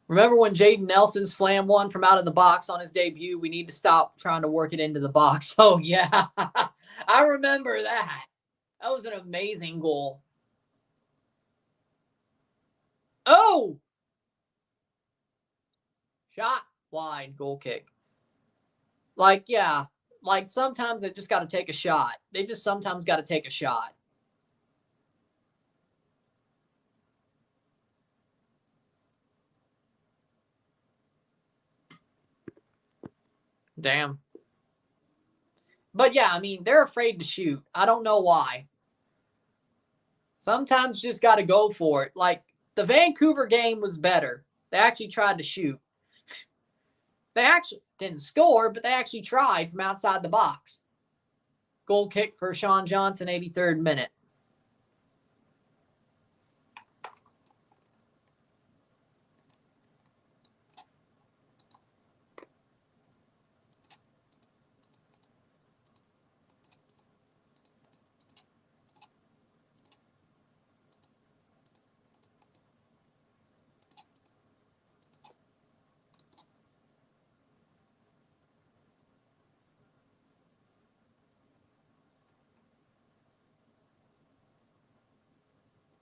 Remember when Jaden Nelson slammed one from out of the box on his debut? We need to stop trying to work it into the box. Oh, yeah. I remember that. That was an amazing goal. Oh! Shot wide, goal kick. Like, yeah. Like, sometimes they just got to take a shot. They just sometimes got to take a shot. Damn. But, yeah, I mean, they're afraid to shoot. I don't know why. Sometimes you just got to go for it. Like, the Vancouver game was better. They actually tried to shoot. They actually didn't score, but they actually tried from outside the box. Goal kick for Sean Johnson, 83rd minute.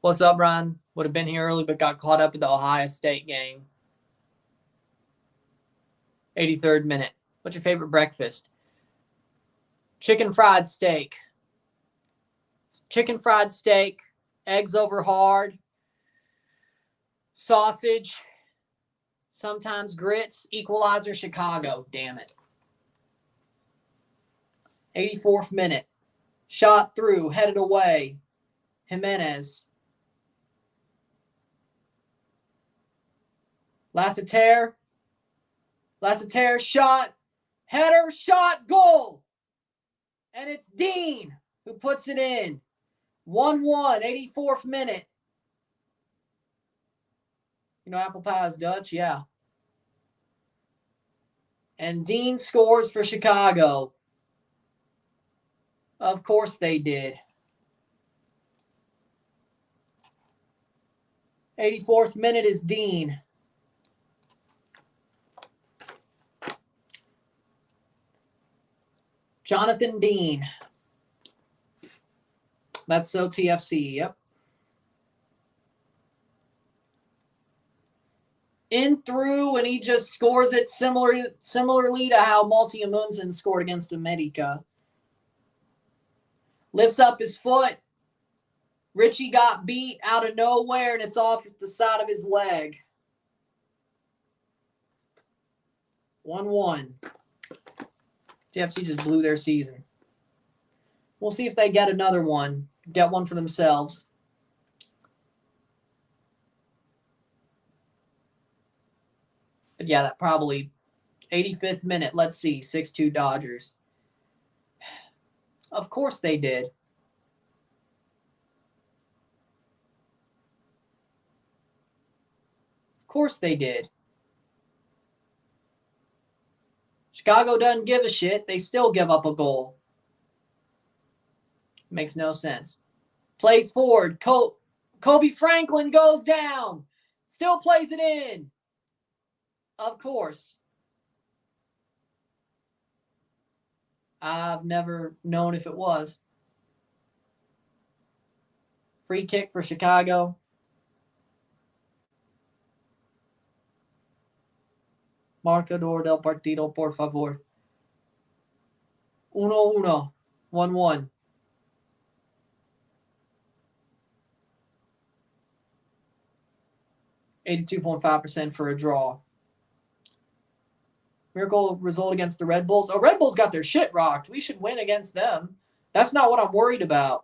What's up, Ron? Would have been here early, but got caught up in the Ohio State game. 83rd minute. What's your favorite breakfast? Chicken fried steak. Chicken fried steak, eggs over hard, sausage, sometimes grits, equalizer, Chicago. Damn it. 84th minute. Shot through, headed away. Jimenez. Lassiter, shot, header, shot, goal. And it's Dean who puts it in. 1-1, 84th minute. You know apple pie is Dutch? Yeah. And Dean scores for Chicago. Of course they did. 84th minute is Dean. Jonathan Dean. That's so TFC, yep. In through, and he just scores it similarly to how Malti Amundsen scored against America. Lifts up his foot. Richie got beat out of nowhere, and it's off the side of his leg. 1-1. TFC just blew their season. We'll see if they get another one. Get one for themselves. But yeah, that probably 85th minute. Let's see. 6-2 Dodgers. Of course they did. Of course they did. Chicago doesn't give a shit. They still give up a goal. Makes no sense. Plays forward. Kobe Franklin goes down. Still plays it in. Of course. I've never known if it was. Free kick for Chicago. Marcador del partido, por favor. 1-1. 1-1. %82.5% for a draw. Miracle result against the Red Bulls. Oh, Red Bulls got their shit rocked. We should win against them. That's not what I'm worried about.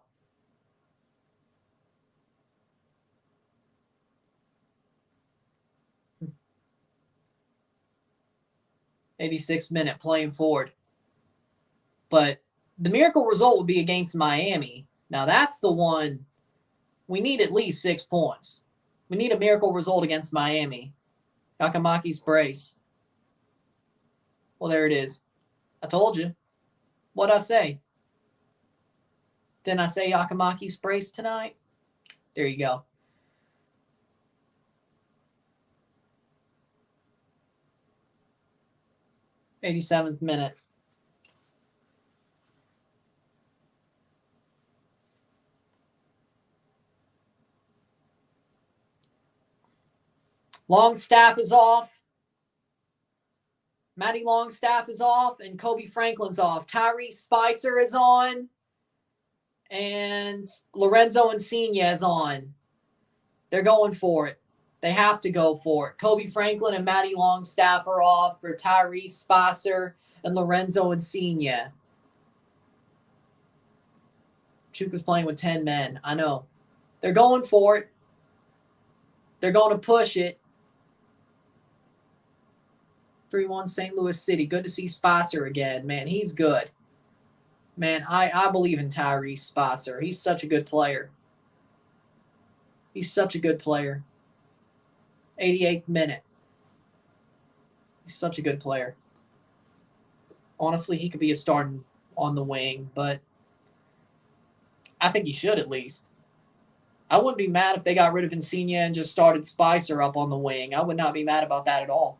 '86th minute playing forward. But the miracle result would be against Miami. Now that's the one we need at least 6 points. We need a miracle result against Miami. Yakamaki's brace. Well, there it is. I told you. What'd I say? Didn't I say Yakamaki's brace tonight? There you go. 87th minute. Longstaff is off. Matty Longstaff is off, and Kobe Franklin's off. Tyrese Spicer is on, and Lorenzo Insigne is on. They're going for it. They have to go for it. Kobe Franklin and Matty Longstaff are off for Tyrese Spicer and Lorenzo Insigne. Chuka's playing with 10 men. I know. They're going for it. They're going to push it. 3-1 St. Louis City. Good to see Spicer again. Man, he's good. Man, I believe in Tyrese Spicer. He's such a good player. He's such a good player. 88th minute. He's such a good player. Honestly, he could be a starting on the wing, but I think he should at least. I wouldn't be mad if they got rid of Insigne and just started Spicer up on the wing. I would not be mad about that at all.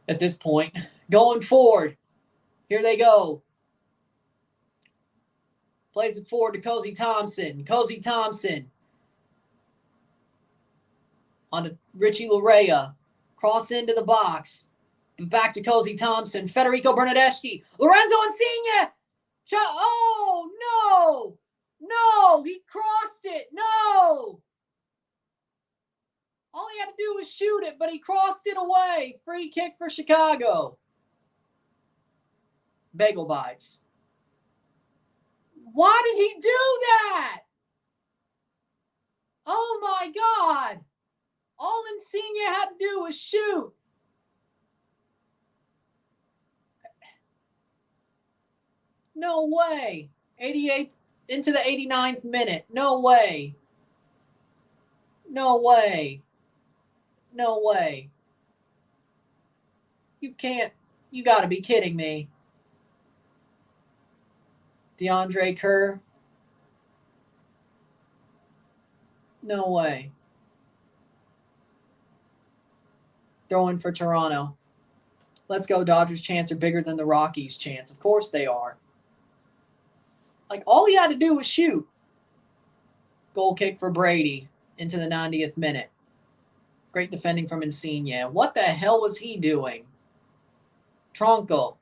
At this point, going forward, here they go. Plays it forward to Cozy Thompson. Cozy Thompson on to Richie Larea. Cross into the box. Back to Cozy Thompson. Federico Bernardeschi. Lorenzo Insigne. Oh, no. No, he crossed it. No. All he had to do was shoot it, but he crossed it away. Free kick for Chicago. Bagel bites. Why did he do that? Oh, my God. All Insigne had to do was shoot. No way. 88th into the 89th minute. No way. No way. No way. You can't. You got to be kidding me. DeAndre Kerr. No way. Throwing for Toronto. Let's go. Dodgers' chance are bigger than the Rockies' chance. Of course they are. Like, all he had to do was shoot. Goal kick for Brady into the 90th minute. Great defending from Insigne. What the hell was he doing? Tronco.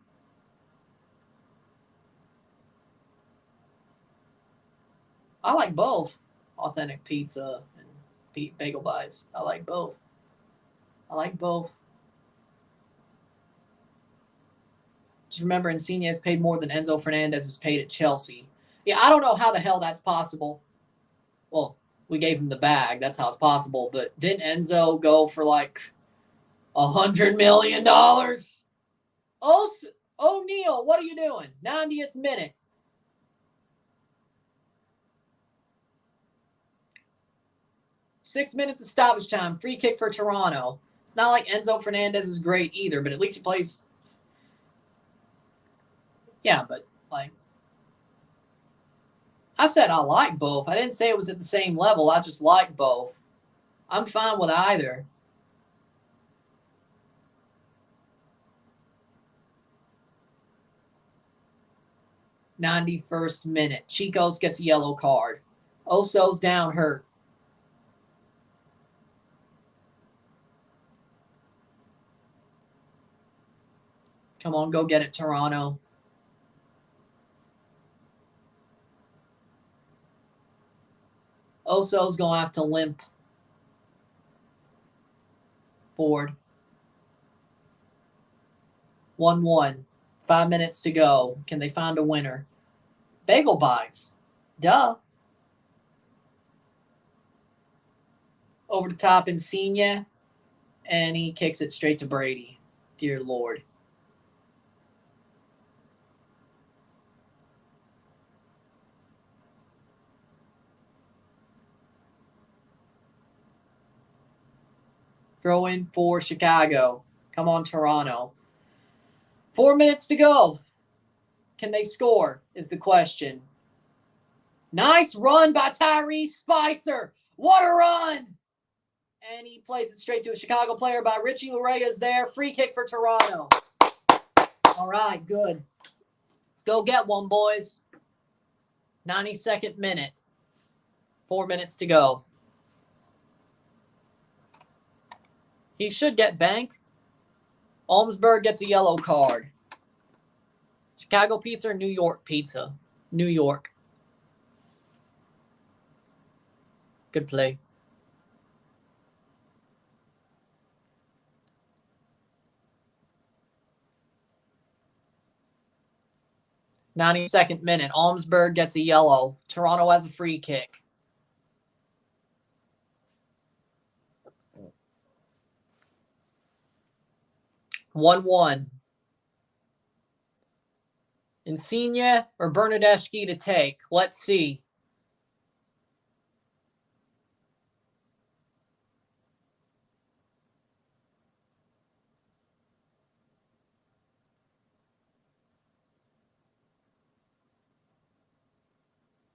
I like both. Authentic pizza and bagel bites. I like both. I like both. Just remember, Insigne has paid more than Enzo Fernandez has paid at Chelsea. Yeah, I don't know how the hell that's possible. Well, we gave him the bag. That's how it's possible. But didn't Enzo go for like $100 million? Oh, O'Neal, what are you doing? 90th minute. Six minutes of stoppage time. Free kick for Toronto. It's not like Enzo Fernandez is great either, but at least he plays. Yeah, but like I said, I like both. I didn't say it was at the same level. I just like both. I'm fine with either. '91st minute. Chicos gets a yellow card. Oso's down hurt. Come on, go get it, Toronto. Oso's going to have to limp forward. 1-1. 5 minutes to go. Can they find a winner? Bagel bites. Duh. Over the top, Insigne. And he kicks it straight to Brady. Dear Lord. Throw in for Chicago. Come on, Toronto. 4 minutes to go. Can they score is the question. Nice run by Tyrese Spicer. What a run. And he plays it straight to a Chicago player by Richie Larea is there. Free kick for Toronto. All right, good. Let's go get one, boys. 92nd minute. 4 minutes to go. He should get bank. Olmsberg gets a yellow card. Chicago pizza or New York pizza? New York. Good play. '92nd minute. Olmsberg gets a yellow. Toronto has a free kick. (1-1). Insigne or Bernadeschi to take. Let's see.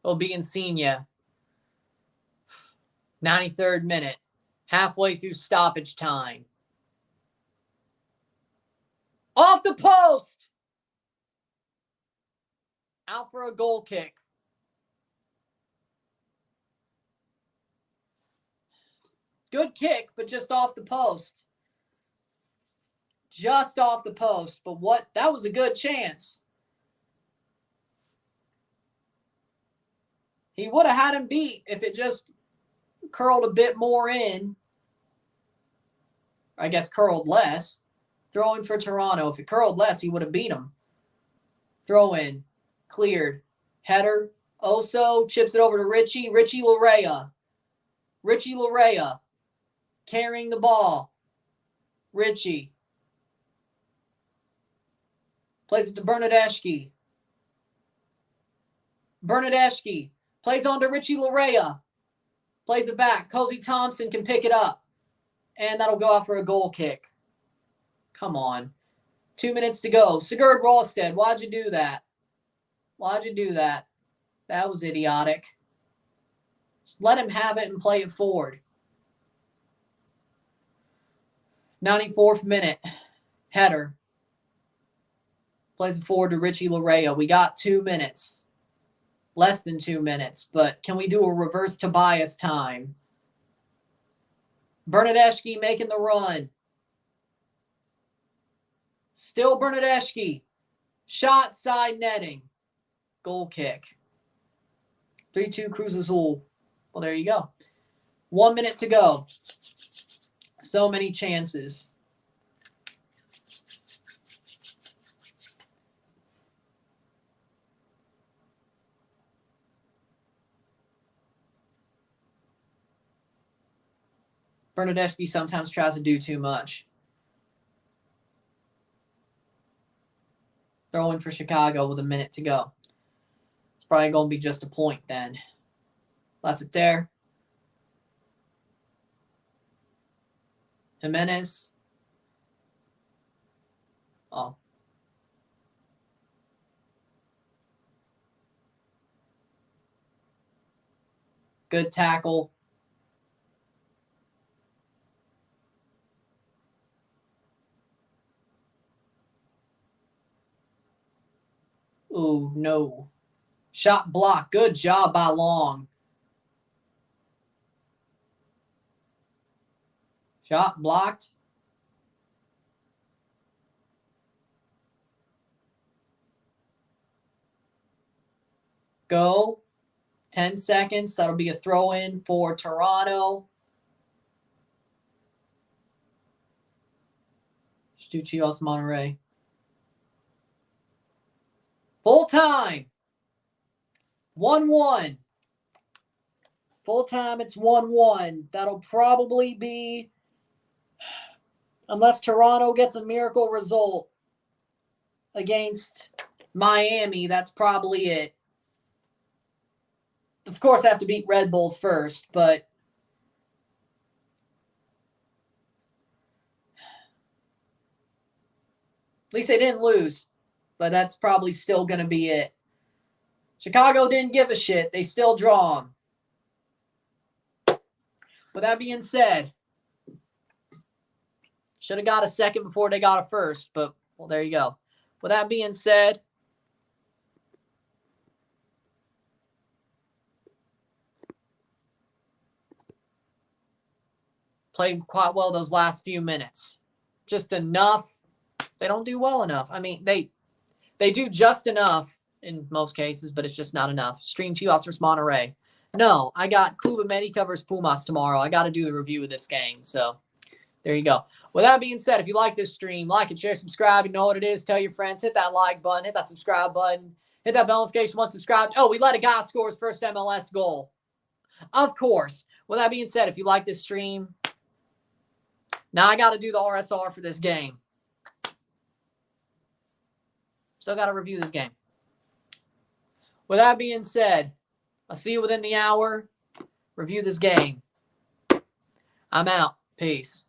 It'll be Insigne. 93rd minute. Halfway through stoppage time. Off the post! Out for a goal kick. Good kick, but just off the post. Just off the post. But what? That was a good chance. He would have had him beat if it just curled a bit more in. I guess curled less. Throwing for Toronto. If it curled less, he would have beat him. Throw in. Cleared. Header. Oso chips it over to Richie. Richie Larea. Richie Larea. Carrying the ball. Richie. Plays it to Bernadeschi. Bernadeschi. Plays on to Richie Larea. Plays it back. Cozy Thompson can pick it up. And that'll go out for a goal kick. Come on. 2 minutes to go. Sigurd Ralsted, why'd you do that? Why'd you do that? That was idiotic. Just let him have it and play it forward. 94th minute. Header. Plays it forward to Richie Larea. We got 2 minutes. Less than 2 minutes, but can we do a reverse Tobias time? Bernadeschi making the run. Still Bernadeschi. Shot, side netting. Goal kick. 3-2 Cruz Azul. Well, there you go. 1 minute to go. So many chances. Bernadeschi sometimes tries to do too much. Throw in for Chicago with a minute to go. It's probably going to be just a point then. That's it there. Jimenez. Oh. Good tackle. Ooh, no. Shot block. Good job by Long. Shot blocked. Go. 10 seconds. That'll be a throw in for Toronto. Stuccios Monterrey. Full time. 1-1. Full time, it's 1-1. That'll probably be, unless Toronto gets a miracle result against Miami, that's probably it. Of course, I have to beat Red Bulls first, but at least they didn't lose. But that's probably still going to be it. Chicago didn't give a shit. They still draw them. With that being said, should have got a second before they got a first, but, well, there you go. With that being said, played quite well those last few minutes. Just enough. They don't do well enough. I mean, they do just enough in most cases, but it's just not enough. Stream Chivas versus Monterrey. No, I got Club America versus Pumas tomorrow. I got to do the review of this game. So there you go. With that being said, if you like this stream, like and share, subscribe. You know what it is. Tell your friends. Hit that like button. Hit that subscribe button. Hit that bell notification once subscribed. Oh, we let a guy score his first MLS goal. Of course. With that being said, if you like this stream, now I got to do the RSR for this game. Still got to review this game. With that being said, I'll see you within the hour. Review this game. I'm out. Peace.